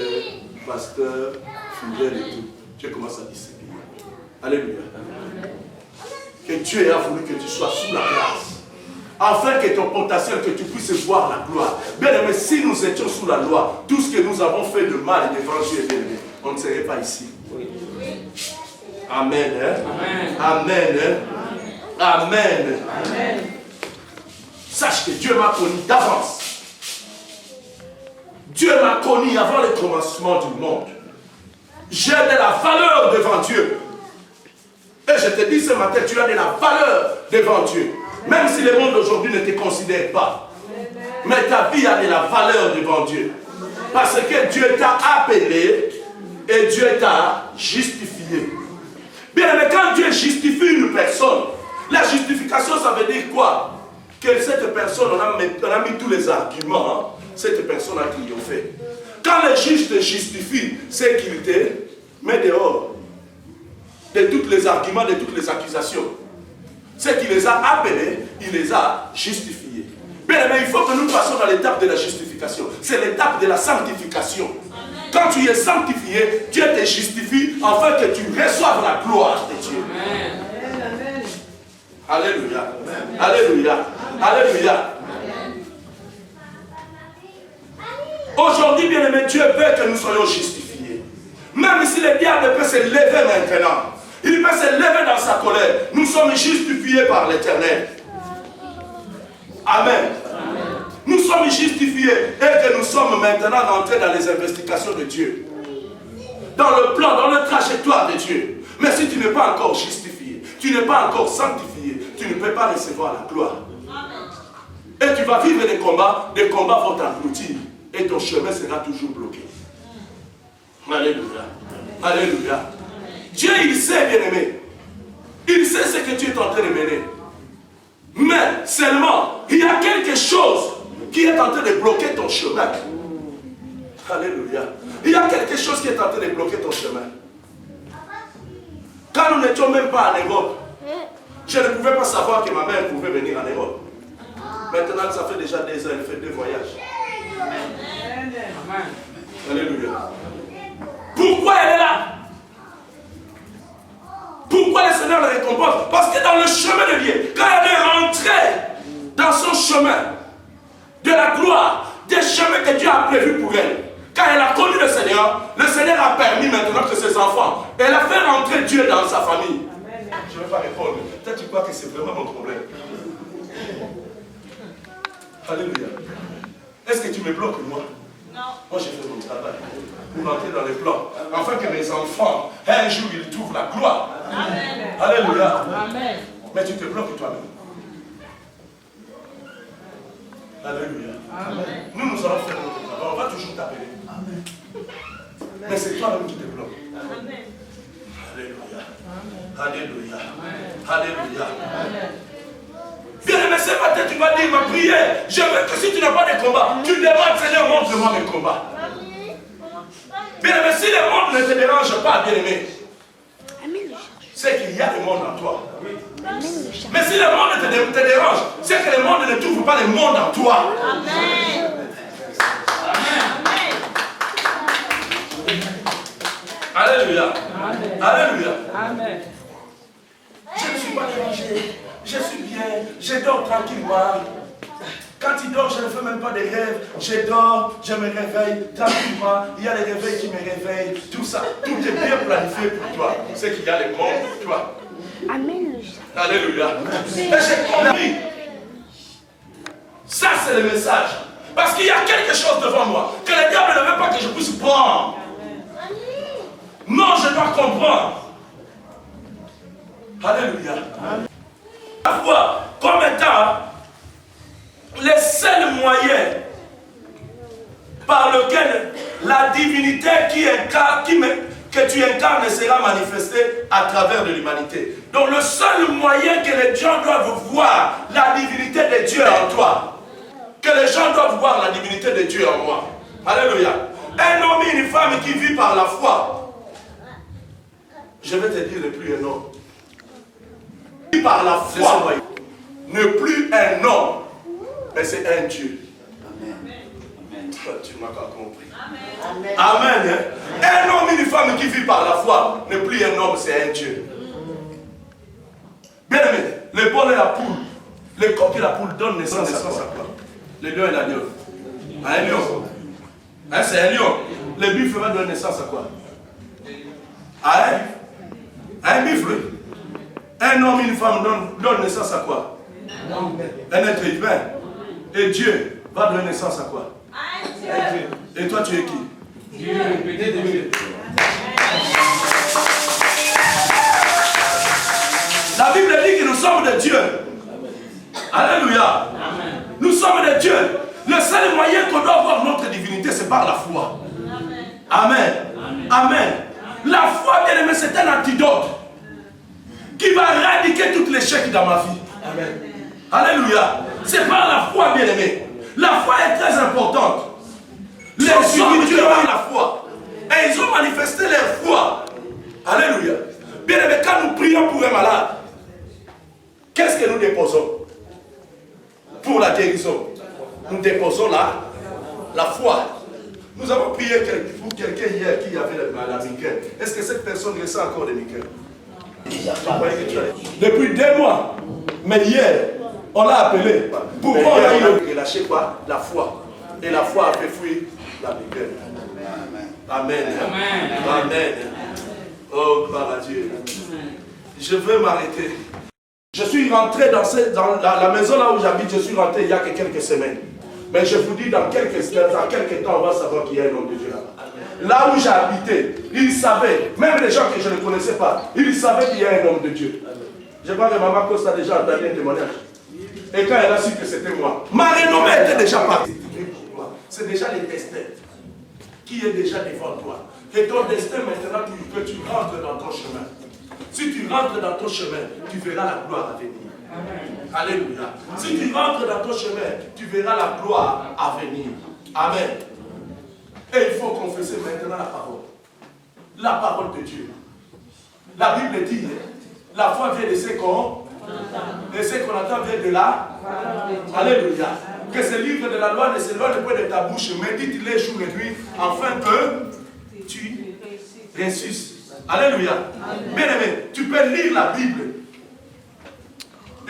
pasteur, fidèle et tout. Dieu commence à discipliner. Alléluia. Que Dieu a voulu que tu sois sous la grâce. Afin que ton potentiel, que tu puisses voir la gloire. Bien aimé, si nous étions sous la loi, tout ce que nous avons fait de mal et devant Dieu, bien aimé, on ne serait pas ici. Amen. Hein? Amen. Amen. Amen. Amen. Sache que Dieu m'a connu d'avance. Dieu m'a connu avant le commencement du monde. J'ai de la valeur devant Dieu. Et je te dis ce matin, tu as de la valeur devant Dieu. Même si le monde d'aujourd'hui ne te considère pas. Mais ta vie a de la valeur devant Dieu. Parce que Dieu t'a appelé et Dieu t'a justifié. Bien, mais quand Dieu justifie une personne, la justification, ça veut dire quoi? Que cette personne, on a mis tous les arguments, hein, cette personne a triomphé. Quand le juge te justifie, c'est qu'il te met dehors de tous les arguments, de toutes les accusations. C'est qu'il les a appelés, il les a justifiés. Bien, mais il faut que nous passions dans l'étape de la justification. C'est l'étape de la sanctification. Quand tu es sanctifié, Dieu te justifie afin que tu reçoives la gloire de Dieu. Amen. Alléluia. Alléluia. Alléluia. Aujourd'hui, bien aimé, Dieu veut que nous soyons justifiés. Même si le diable peut se lever maintenant, il peut se lever dans sa colère. Nous sommes justifiés par l'Éternel. Amen. Nous sommes justifiés et que nous sommes maintenant entrés dans les investigations de Dieu. Dans le plan, dans la trajectoire de Dieu. Mais si tu n'es pas encore justifié, tu n'es pas encore sanctifié, tu ne peux pas recevoir la gloire. Et tu vas vivre des combats vont t'engloutir. Et ton chemin sera toujours bloqué. Alléluia. Alléluia. Dieu, il sait, bien aimé. Il sait ce que tu es en train de mener. Mais seulement, il y a quelque chose qui est en train de bloquer ton chemin. Alléluia. Il y a quelque chose qui est en train de bloquer ton chemin. Quand nous n'étions même pas en Europe, je ne pouvais pas savoir que ma mère pouvait venir en Europe. Maintenant, ça fait déjà 2 ans, elle fait 2 voyages. Amen. Alléluia. Pourquoi elle est là? Pourquoi le Seigneur la récompense? Parce que dans le chemin de Dieu, quand elle est rentrée dans son chemin, Dieu dans sa famille. Je ne vais pas répondre. Toi, tu crois que c'est vraiment mon problème. Alléluia. Est-ce que tu me bloques, moi? Non. Moi, j'ai fait mon travail pour entrer dans les plans, afin que mes enfants, un jour, ils trouvent la gloire. Amen. Alléluia. Amen. Mais tu te bloques toi-même. Alléluia. Amen. Nous allons faire notre travail. On va toujours t'appeler. Amen. Mais c'est toi-même qui te bloques. Amen. Alléluia. Alléluia. Alléluia. Bien aimé, ce matin, tu vas dire ma prière. Je veux que si tu n'as pas de combat, tu demandes, Seigneur, montre-moi mes combats. Bien aimé, si le monde ne te dérange pas, bien aimé, c'est qu'il y a le monde en toi. Mais si le monde te dérange, c'est que le monde ne trouve pas le monde en toi. Amen. Alléluia. Amen. Alléluia. Amen. Je ne suis pas dérangé. Je suis bien. Je dors tranquillement. Quand il dort, je ne fais même pas de rêves. Je dors, je me réveille tranquillement. Il y a les réveils qui me réveillent. Tout ça, tout est bien planifié pour toi. C'est qu'il y a le monde pour toi. Amen. Alléluia. Et j'ai compris. Ça, c'est le message. Parce qu'il y a quelque chose devant moi que le diable ne veut pas que je puisse prendre. Non, je dois comprendre. Alléluia. La foi, comme étant le seul moyen par lequel la divinité que tu incarnes sera manifestée à travers de l'humanité. Donc le seul moyen que les gens doivent voir la divinité de Dieu en toi, que les gens doivent voir la divinité de Dieu en moi. Alléluia. Un homme et une femme qui vit par la foi, je vais te dire, ne plus un homme. Qui par la foi, ne plus un homme, mais c'est un Dieu. Amen. Tu m'as pas compris. Amen. Amen. Hein? Un homme et une femme qui vit par la foi, ne plus un homme, c'est un Dieu. Bien aimé, le bol et la poule, le coq et la poule donnent naissance à quoi? Le lion et la lionne. À un lion. Hein, c'est un lion. Le buffle va donner naissance à quoi? À un buffle. Un homme et une femme donnent naissance à quoi? Un être humain. Et Dieu va donner naissance à quoi? À Dieu. Et toi, tu es qui? Dieu. La Bible dit que nous sommes de Dieu. Alléluia. Amen. Nous sommes de Dieu. Le seul moyen qu'on doit avoir notre divinité, c'est par la foi. Amen. Amen. Amen. La foi, bien aimé, c'est un antidote qui va éradiquer tout l'échec dans ma vie. Amen. Alléluia. C'est par la foi, bien aimé. La foi est très importante. Les hommes qui ont la foi, et ils ont manifesté leur foi. Alléluia. Bien aimé, quand nous prions pour un malade, qu'est-ce que nous déposons? Pour la guérison, nous déposons la foi. Nous avons prié pour quelqu'un hier qui avait la migraine. Est-ce que cette personne ressent encore des migraines? Depuis 2 mois. Mais hier, on l'a appelé. Pourquoi il a relâché quoi? La foi. Et la foi a fait fuir la migraine. Amen. Amen. Amen. Oh, gloire à Dieu. Je veux m'arrêter. Je suis rentré dans la maison là où j'habite, je suis rentré il y a que quelques semaines. Mais je vous dis, dans quelques temps, on va savoir qu'il y a un homme de Dieu là-bas. Là où j'ai habité, ils savaient, même les gens que je ne connaissais pas, ils savaient qu'il y a un homme de Dieu. Je crois que Maman Costa a déjà entendu un témoignage. Et quand elle a su que c'était moi, ma renommée était déjà partie. C'est déjà le destin qui est déjà devant toi. Et ton destin maintenant, que tu rentres dans ton chemin. Si tu rentres dans ton chemin, tu verras la gloire à venir. Amen. Alléluia. Si tu rentres dans ton chemin, tu verras la gloire à venir. Amen. Et il faut confesser maintenant la parole. La parole de Dieu. La Bible dit, la foi vient de ce qu'on et ce qu'on entend vient de là. Alléluia. Que ce livre de la loi ne s'éloigne pas de ta bouche, médite-les jour et nuit, afin que tu réussisses. Alléluia. Bien aimé, tu peux lire la Bible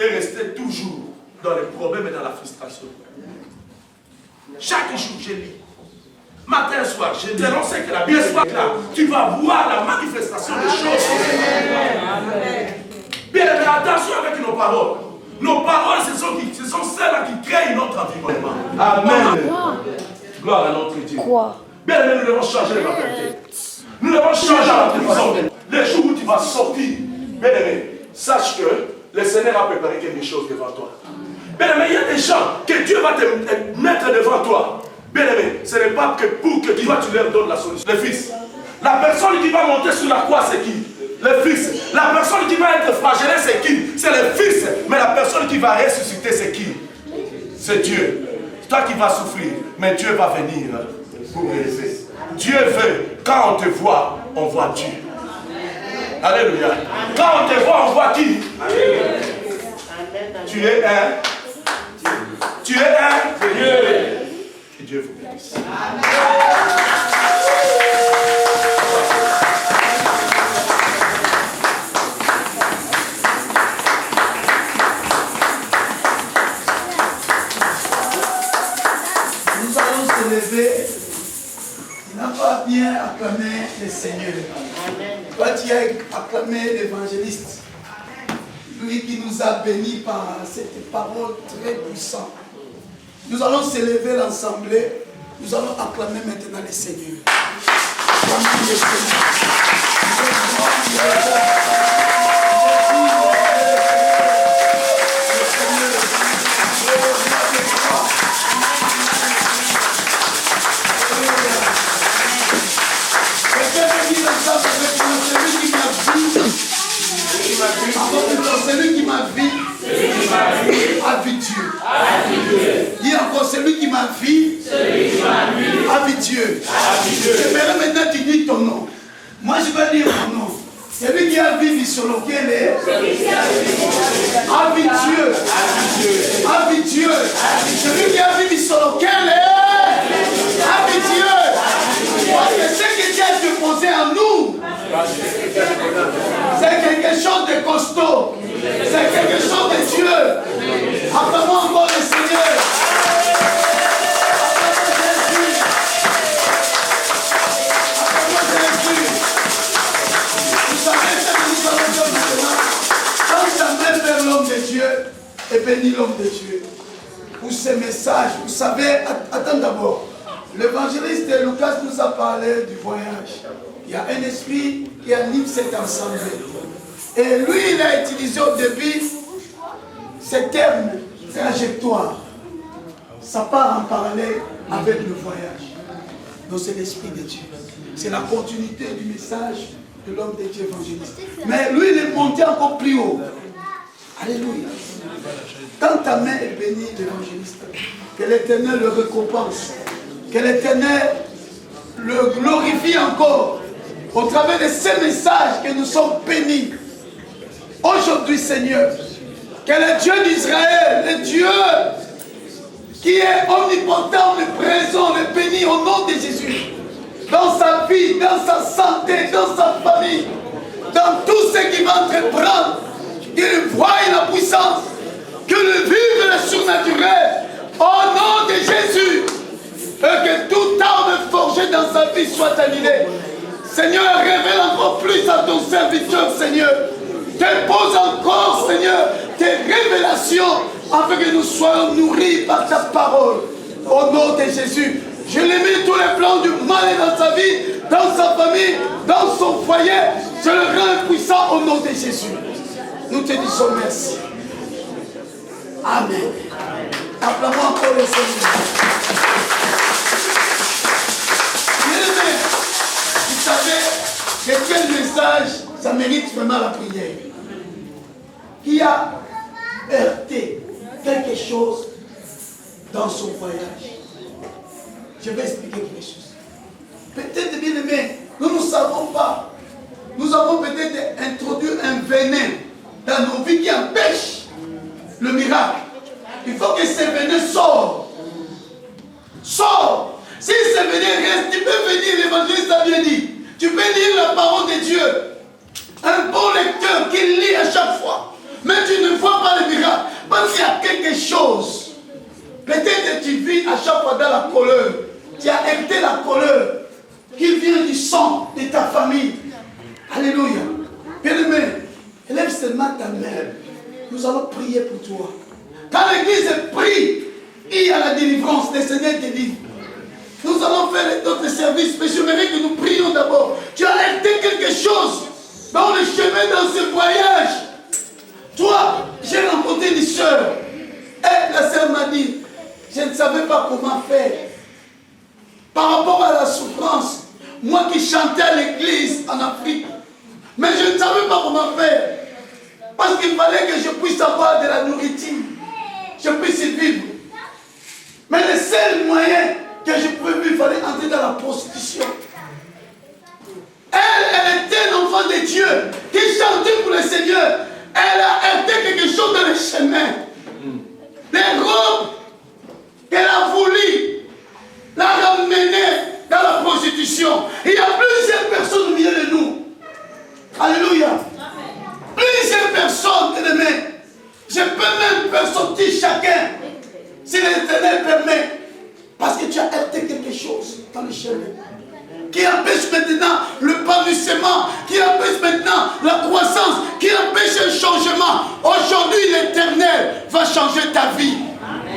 et rester toujours dans les problèmes et dans la frustration. Chaque jour, je lis. Matin et soir, je t'annonce que la Bible est là. Tu vas voir la manifestation des choses. Bien aimé, attention avec nos paroles. Nos paroles, ce sont celles-là qui créent notre environnement. Amen. Gloire à notre Dieu. Bien aimé, nous devons changer les mentalités. Nous devons changer notre façon. Les jours où tu vas sortir, bien aimé, sache que le Seigneur a préparé quelque chose devant toi. Bien aimé, il y a des gens que Dieu va te mettre devant toi. Bien aimé, ce n'est pas que pour que toi tu leur donnes la solution. Le Fils. La personne qui va monter sur la croix, c'est qui? Le Fils. La personne qui va être flagellée, c'est qui? C'est le Fils. Mais la personne qui va ressusciter, c'est qui? C'est Dieu. C'est toi qui vas souffrir, mais Dieu va venir pour élever. Dieu veut, quand on te voit, on voit Dieu. Alléluia. Quand on te voit, on voit qui? Tu es un. Tu es un Dieu. Que Dieu vous bénisse. Nous allons se lever. Tu n'as pas bien acclamé le Seigneur. Toi, tu as acclamé l'évangéliste. Lui qui nous a bénis par cette parole très puissante. Nous allons se lever l'ensemble. Nous allons acclamer maintenant le Seigneur. Acclamer le Seigneur. Celui qui m'a vu a vu Dieu. Dis encore, celui qui m'a vu a vu Dieu. Et maintenant tu dis ton nom. Moi je vais dire mon nom. Celui qui a vu sur lequel est a vu Dieu. A vu Dieu. Celui qui a vu sur lequel est a vu Dieu. Parce que ce que Dieu a déposé en nous, c'est quelque chose de costaud. C'est quelque chose de Dieu. Appelons encore le Seigneur. Appelons Jésus. Vous savez ce que nous allons faire maintenant. Quand j'aimerais faire l'homme de Dieu et bénir l'homme de Dieu, pour ce message, vous savez, attends d'abord. L'évangéliste Lucas nous a parlé du voyage. Il y a un esprit qui anime cette assemblée. Et lui, il a utilisé au début ce terme, trajectoire. Ça part en parallèle avec le voyage. Donc c'est l'esprit de Dieu. C'est la continuité du message de l'homme de Dieu évangéliste. Mais lui, il est monté encore plus haut. Alléluia. Quand ta main est bénie, l'évangéliste, que l'Éternel le récompense. Que l'Éternel le glorifie encore au travers de ces messages que nous sommes bénis. Aujourd'hui, Seigneur, que le Dieu d'Israël, le Dieu qui est omnipotent, omniprésent, le béni au nom de Jésus, dans sa vie, dans sa santé, dans sa famille, dans tout ce qu'il va entreprendre, qu'il voie la puissance, qu'il vive le surnaturel, au nom de Jésus. Et que toute arme forgée dans sa vie soit annulée. Seigneur, révèle encore plus à ton serviteur, Seigneur. Dépose encore, Seigneur, tes révélations afin que nous soyons nourris par ta parole. Au nom de Jésus, je l'émets tous les plans du mal dans sa vie, dans sa famille, dans son foyer. Je le rends puissant au nom de Jésus. Nous te disons merci. Amen. Acclamons encore le Seigneur. Vous savez que quel message, ça mérite vraiment la prière. Qui a heurté quelque chose dans son voyage. Je vais expliquer quelque chose. Peut-être, bien aimé, nous ne savons pas. Nous avons peut-être introduit un venin dans nos vies qui empêche le miracle. Il faut que ce venin sorte. Sors. Si ce venin reste, tu peux venir, l'évangéliste a bien dit. Tu peux lire la parole de Dieu. Un bon lecteur qui lit à chaque fois. Mais tu ne vois pas le miracle. Parce qu'il y a quelque chose. Peut-être que tu vis à chaque fois dans la colère. Tu as hérité la la couleur qui vient du sang de ta famille. Alléluia. Bien-aimé, élève seulement ta main. Nous allons prier pour toi. Quand l'église prie, il y a la délivrance. Le Seigneur délivre. Nous allons faire notre service, mais j'aimerais que nous prions d'abord. Tu as arrêté quelque chose dans le chemin, dans ce voyage. Toi, j'ai rencontré une soeur. Et la sœur m'a dit, je ne savais pas comment faire. Par rapport à la souffrance, moi qui chantais à l'église en Afrique, mais je ne savais pas comment faire. Parce qu'il fallait que je puisse avoir de la nourriture. Je puisse y vivre. Mais le seul moyen que je pouvais vivre, il fallait entrer dans la prostitution. Elle était un enfant de Dieu qui chantait pour le Seigneur. Elle a heurté quelque chose dans le chemin. Les robes qu'elle a voulu la ramener dans la prostitution. Il y a plusieurs personnes au milieu de nous. Alléluia. Plusieurs personnes, bien-aimés. Je peux même sortir chacun, si l'Éternel permet. Parce que tu as heurté quelque chose dans le chemin. Qui empêche maintenant le parvissement, qui empêche maintenant la croissance, qui empêche le changement. Aujourd'hui, l'Éternel va changer ta vie.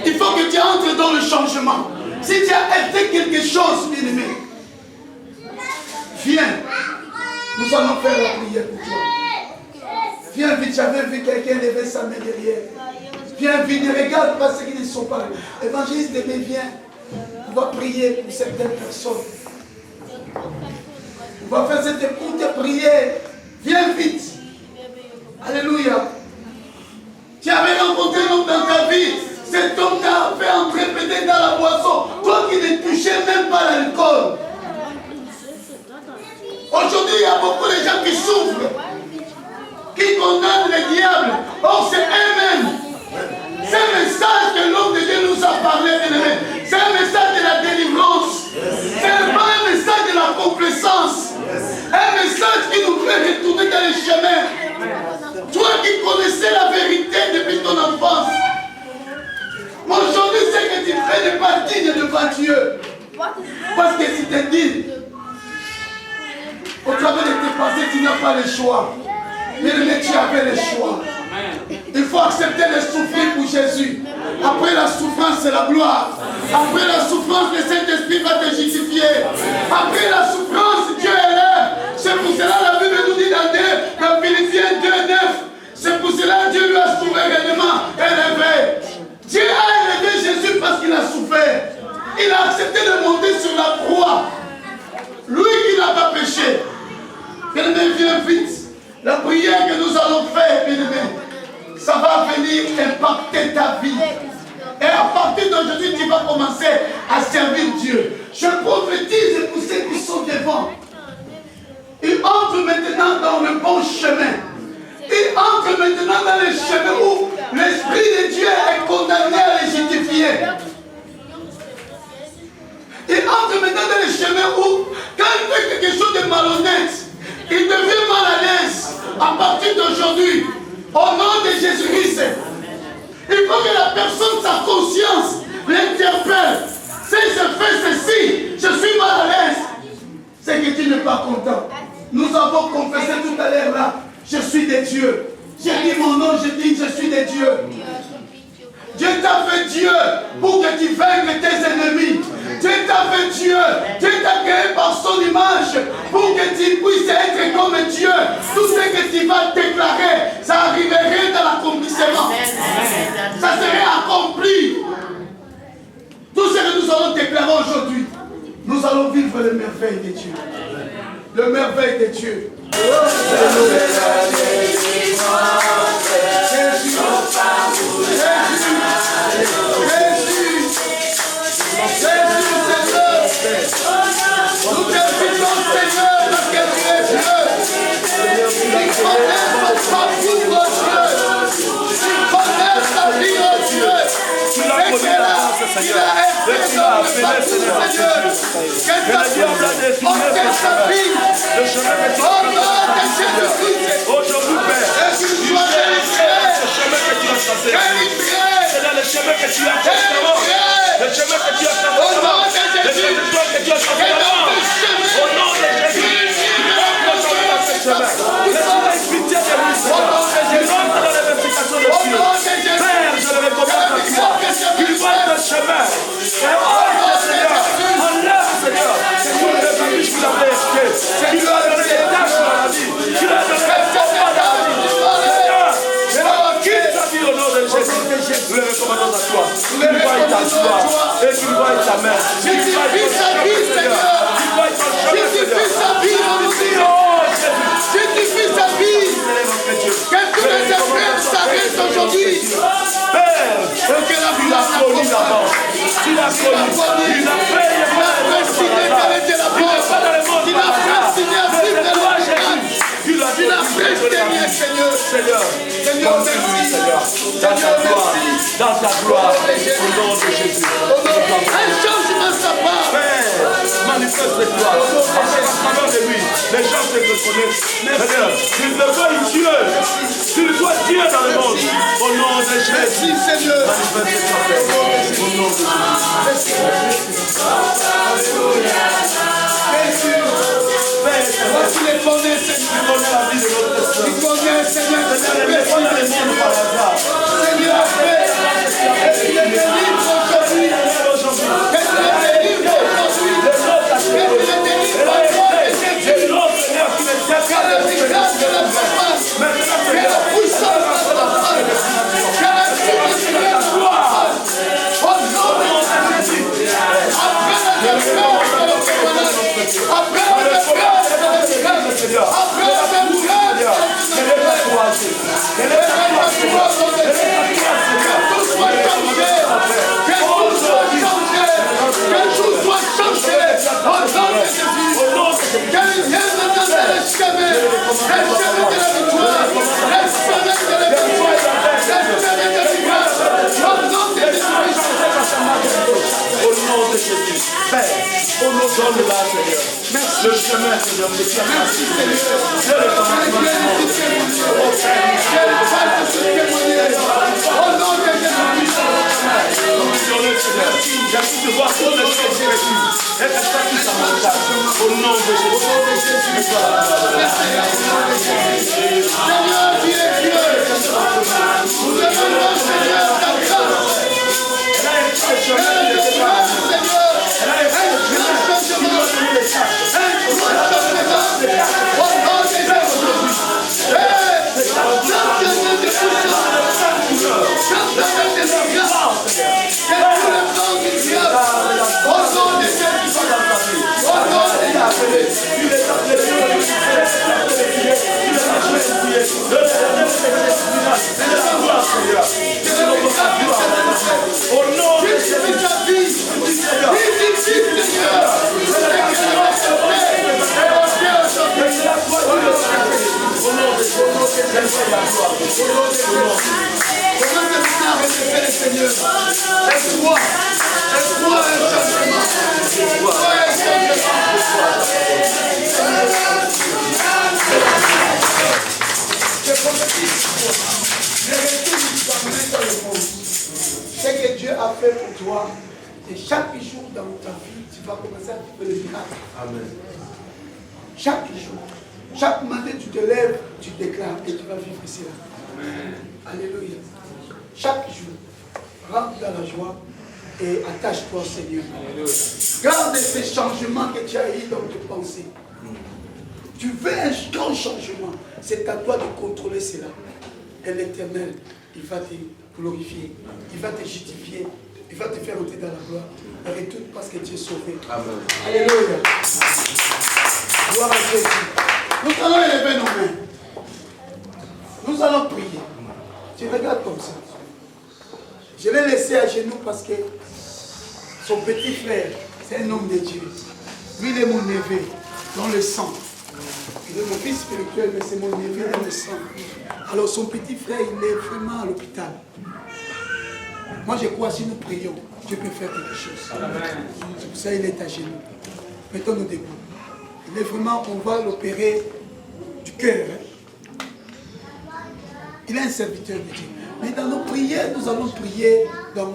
Il faut que tu entres dans le changement. Si tu as heurté quelque chose, bien-aimé, viens. Nous allons faire la prière pour toi. Viens vite, j'avais vu quelqu'un lever sa main derrière. Viens vite, ne regarde pas ceux qui ne sont pas là. Évangéliste Débé, viens. On va prier pour certaines personnes. On va faire cette écoute prière. Viens vite. Alléluia. Tu avais rencontré un homme dans ta vie. Cet homme t'a fait entrer peut-être dans la boisson. Toi qui ne touchais même pas l'alcool. Aujourd'hui, il y a beaucoup de gens qui souffrent, qui condamnent le diable. Or, c'est eux-mêmes. C'est un message que l'homme de Dieu nous a parlé, bien-aimé. C'est un message de la délivrance. C'est pas un message de la complaisance. Un message qui nous fait retourner dans les chemins. Toi qui connaissais la vérité depuis ton enfance. Mais aujourd'hui, ce que tu fais n'est pas digne devant Dieu. Parce que si tu dis, au travers de tes pensées, tu n'as pas le choix. Mais tu avais le choix. Il faut accepter de souffrir pour Jésus. Après la souffrance, c'est la gloire. Après la souffrance, le Saint-Esprit va te justifier. Après la souffrance, Dieu est là. C'est pour cela la Bible nous dit dans Philippiens 2:9. C'est pour cela que Dieu lui a souverainement élevé. Dieu a élevé Jésus parce qu'il a souffert. Il a accepté de monter sur la croix. Lui qui n'a pas péché. Bien-aimé, viens vite. La prière que nous allons faire, bien-aimé, ça va venir impacter ta vie. Et à partir d'aujourd'hui, tu vas commencer à servir Dieu. Je prophétise pour ceux qui sont devant. Ils entrent maintenant dans le bon chemin. Ils entrent maintenant dans le chemin où l'Esprit de Dieu est condamné à les justifier. Ils entrent maintenant dans le chemin où, quand il fait quelque chose de malhonnête, il devient mal à l'aise. À partir d'aujourd'hui, au nom de Jésus-Christ, il faut que la personne, sa conscience, l'interpelle. Si je fais ceci, je suis mal à l'aise. C'est que tu n'es pas content. Nous avons confessé tout à l'heure là, je suis de Dieu. J'ai dit mon nom, je dis je suis de Dieu. Dieu t'a fait Dieu pour que tu vainques tes ennemis. Dieu t'a fait Dieu. Dieu t'a créé par son image pour que tu puisses être comme Dieu. Tout ce que tu vas déclarer, ça arriverait dans l'accomplissement. Ça serait accompli. Tout ce que nous allons déclarer aujourd'hui, nous allons vivre les merveilles de Dieu. Le merveille de Dieu. Nous te prions, Seigneur, parce que tu es Dieu. Tu connais ton parcours, oh Dieu. Tu connais ta vie, oh Dieu. Tu l'as connu d'avance, Seigneur. Et tu l'as appelé, Seigneur. Que ta vie orchestre sa vie. Le chemin que tu Au nom de Jésus-Christ. aujourd'hui, Père, Et tu sois délivré. ce chemin que tu as tracé. Délivré. C'est dans le chemin que tu as fait avant. Le chemin que tu as tracé avant. Le chemin que tu as tracé Il a prédestiné qu'elle était la porte. Il a prédestiné à vivre dans la grâce. Il a prédestiné, Seigneur. Seigneur, merci. Dans ta gloire, au nom de Jésus. Un changement sa part. Père, manifeste-toi. À travers de lui, les gens te reconnaissent. Seigneur, il te veut Dieu. Tu dois Dieu dans le monde. Au nom de Jésus. Merci, Seigneur. Manifeste-toi, Père. Au nom de Jésus. Moi, tu les connais, Seigneur. Tu connais, Seigneur. Seigneur, Père, tu les délivres aujourd'hui. Que tu les délivres aujourd'hui. Que tu les délivres aujourd'hui. Que le miracle de la face. Que la puissance de la face. Que la puissance de la face. Au nom de Jésus. Après la défaite de notre malade. Après la défaite de notre grâce. Après la défaite de notre grâce. Donne-la, Seigneur. Merci. Le chemin, Seigneur. Merci, Seigneur. Dieu le commencement. Au nom de Jésus. Merci de voir toutes les choses réussies. Et que ça puisse avancer. Au nom de Jésus. Seigneur, tu es Dieu. Nous demandons, Seigneur, ta grâce. Seigneur. Ce que Dieu a fait pour toi, et chaque jour dans ta vie, tu vas commencer à vivre le miracle. Amen. Chaque jour, chaque matin, tu te lèves, tu déclares et tu vas vivre cela. Amen. Alléluia. Chaque jour, rentre dans la joie et attache-toi au Seigneur. Alléluia. Garde ces changements que tu as eu dans tes pensées. Tu veux un grand changement, c'est à toi de contrôler cela. Et l'Éternel, il va te glorifier, il va te justifier, il va te faire entrer dans la gloire. Et tout parce que tu es sauvé. Amen. Alléluia. Gloire à Jésus. Nous allons élever nos mains. Nous allons prier. Tu regardes comme ça. Je l'ai laissé à genoux parce que son petit frère, c'est un homme de Dieu. Lui, il est mon neveu, dans le sang. Il est mon fils spirituel, mais c'est mon neveu dans le sang. Alors son petit frère, il est vraiment à l'hôpital. Moi, je crois, si nous prions, Dieu peut faire quelque chose. C'est pour ça qu'il est à genoux. Mettons-nous debout. Il est vraiment, on va l'opérer du cœur. Il est un serviteur de Dieu. Mais dans nos prières, nous allons prier dans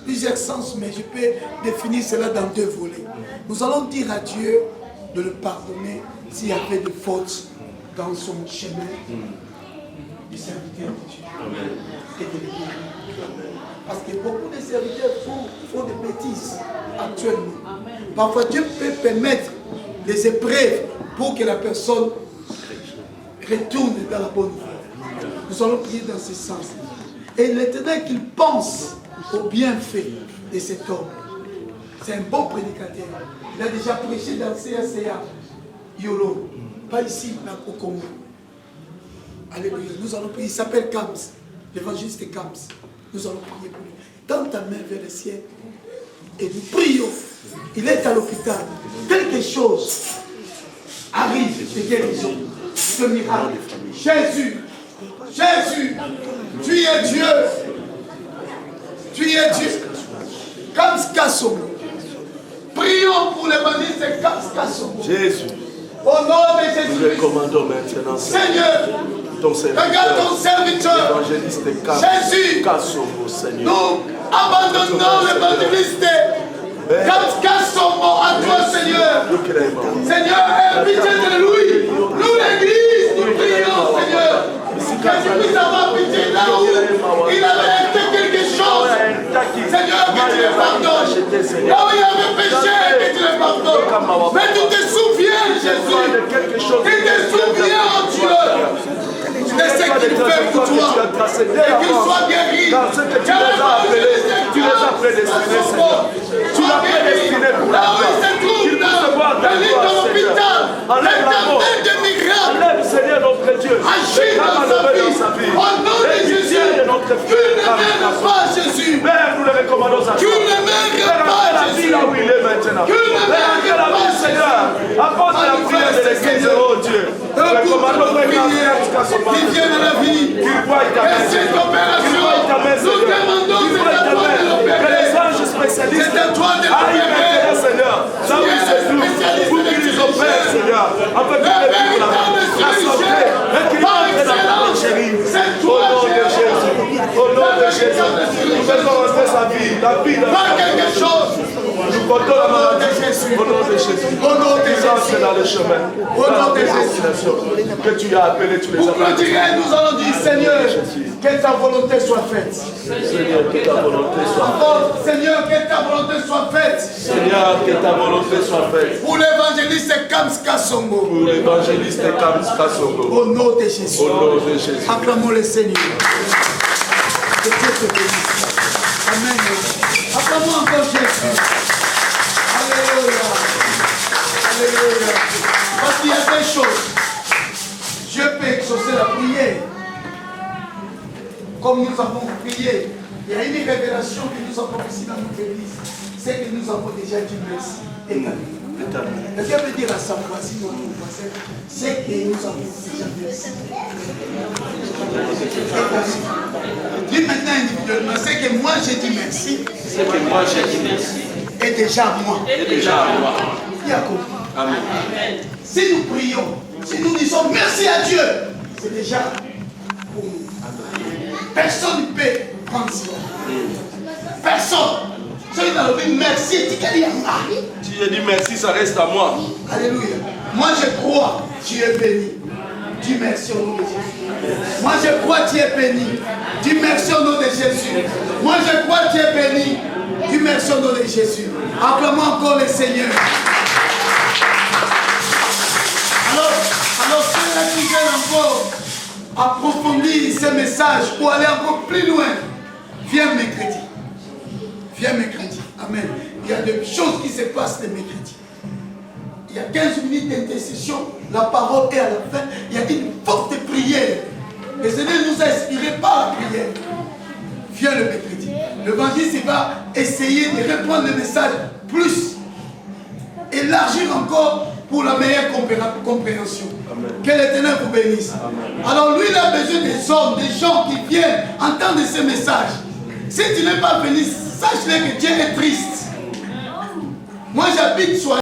plusieurs sens, mais je peux définir cela dans deux volets. Nous allons dire à Dieu de le pardonner s'il y avait des fautes dans son chemin du serviteur de Dieu. Et de le guérir. Parce que beaucoup de serviteurs font des bêtises actuellement. Parfois, Dieu peut permettre des épreuves pour que la personne retourne dans la bonne voie. Nous allons prier dans ce sens. Et l'Éternel qu'il pense au bienfait de cet homme. C'est un bon prédicateur. Il a déjà prêché dans CACA Yolo. Pas ici, mais au Congo. Alléluia. Nous allons prier. Il s'appelle Kams. L'évangéliste Kams. Nous allons prier pour lui. Tends ta main vers le ciel. et nous prions. Il est à l'hôpital. Quelque chose arrive de guérison, de miracle. Jésus, Jésus, tu es Dieu. Tu es Dieu. Kamskasomo. Prions pour l'évangile de Kamskasomo. Jésus. Au nom de Jésus. Nous le commandons maintenant, Seigneur. Ton serviteur. Regarde ton serviteur. L'évangéliste Jésus. Kassomo, Seigneur. Nous abandonnons l'évangéliste. Kamskasomo à toi, Seigneur. Seigneur, aie pitié de lui. Nous, l'église, nous prions, Seigneur. Que tu puisses avoir pitié là où il avait été quelque chose. Seigneur, que tu le pardonnes. Là où il avait péché, que tu le pardonnes. Mais tu te souviens, Jésus. Tu te souviens, oh Dieu, de ce qu'il fait pour toi. Et qu'il soit guéri. Car ce que tu les as appelés, tu les as prédestinés, Seigneur. Tu l'as prédestiné pour la gloire. Qu'il puisse voir ta gloire, Seigneur. Enlève la mort. Enlève, Seigneur, notre Dieu. Agis dans sa vie. Au nom de Jésus. Tu ne m'aimes pas, Jésus. Père, nous le recommandons à toi. Tu ne m'aimes pas, Jésus. Là où il est maintenant. Tu ne m'aimes pas, Seigneur. Apporte la prière de l'église, oh Dieu. Nous recommandons vraiment qui vient de la vie. qu'il voie ta main. Et cette opération, nous demandons Que les anges spécialistes c'est à toi de aillent l'opérer. maintenant, Seigneur, là où ils se trouvent, pour qu'ils les opèrent, Seigneur, afin qu'ils les vivent la santé et qu'ils entrent dans la chérie. Au nom de Jésus, au nom de Jésus, nous faisons rentrer sa vie, la vie de Pas quelque chose. nous portons la maladie au nom de Jésus. Au nom de Ils entrent Jésus. dans le chemin, Au dans nom la de Jésus. destination que tu as appelé, tu les Pour as appelés. clôturer, nous allons dire, Seigneur, que ta volonté soit faite. Seigneur, que ta volonté soit faite. Oh, Seigneur, que ta volonté soit faite. Seigneur, que ta volonté soit faite. Pour l'évangéliste Kamska Songo. Pour l'évangéliste Kamska Songo. Au nom de Jésus. Au nom de Jésus. Acclamons le Seigneur. Que Dieu te bénisse. Amen. Acclamons encore Jésus. Alléluia. Alléluia. Parce qu'il y a des choses. Dieu peut exaucer la prière. Comme nous avons prié. Il y a une révélation que nous avons ici dans notre église. C'est que nous avons déjà dit merci. Et Dieu veut dire à sa voisine, à mon voisin, c'est que nous avons déjà merci. Dis maintenant individuellement, c'est que moi j'ai dit merci. C'est que moi j'ai dit merci. Et déjà moi. Et déjà à moi. Il y a compris. Amen. Si nous prions, si nous disons merci à Dieu, c'est déjà pour nous. Personne ne peut prendre cela. Personne. Celui qui a dit merci, Tu as dit merci, ça reste à moi. Alléluia. Moi je crois, tu es béni. Dis merci au nom de Jésus. Moi je crois, tu es béni. Dis merci au nom de Jésus. Moi je crois, tu es béni. Dis merci au nom de Jésus. Acclamons encore le Seigneur. Alors ceux-là qui veulent encore approfondir ce message pour aller encore plus loin, viens mercredi. Viens mercredi. Amen. Il y a des choses qui se passent le mercredi. Il y a 15 minutes d'intercession, la parole est à la fin. Il y a une forte prière. Le Seigneur nous a inspiré par la prière. Viens le mercredi. L'évangile va essayer de reprendre le message plus, élargir encore pour la meilleure compréhension. Amen. Que l'Éternel vous bénisse. Amen. Alors lui, il a besoin des hommes, des gens qui viennent entendre ce message. Si tu n'es pas venu, sache-le que Dieu est triste. Moi, j'habite sur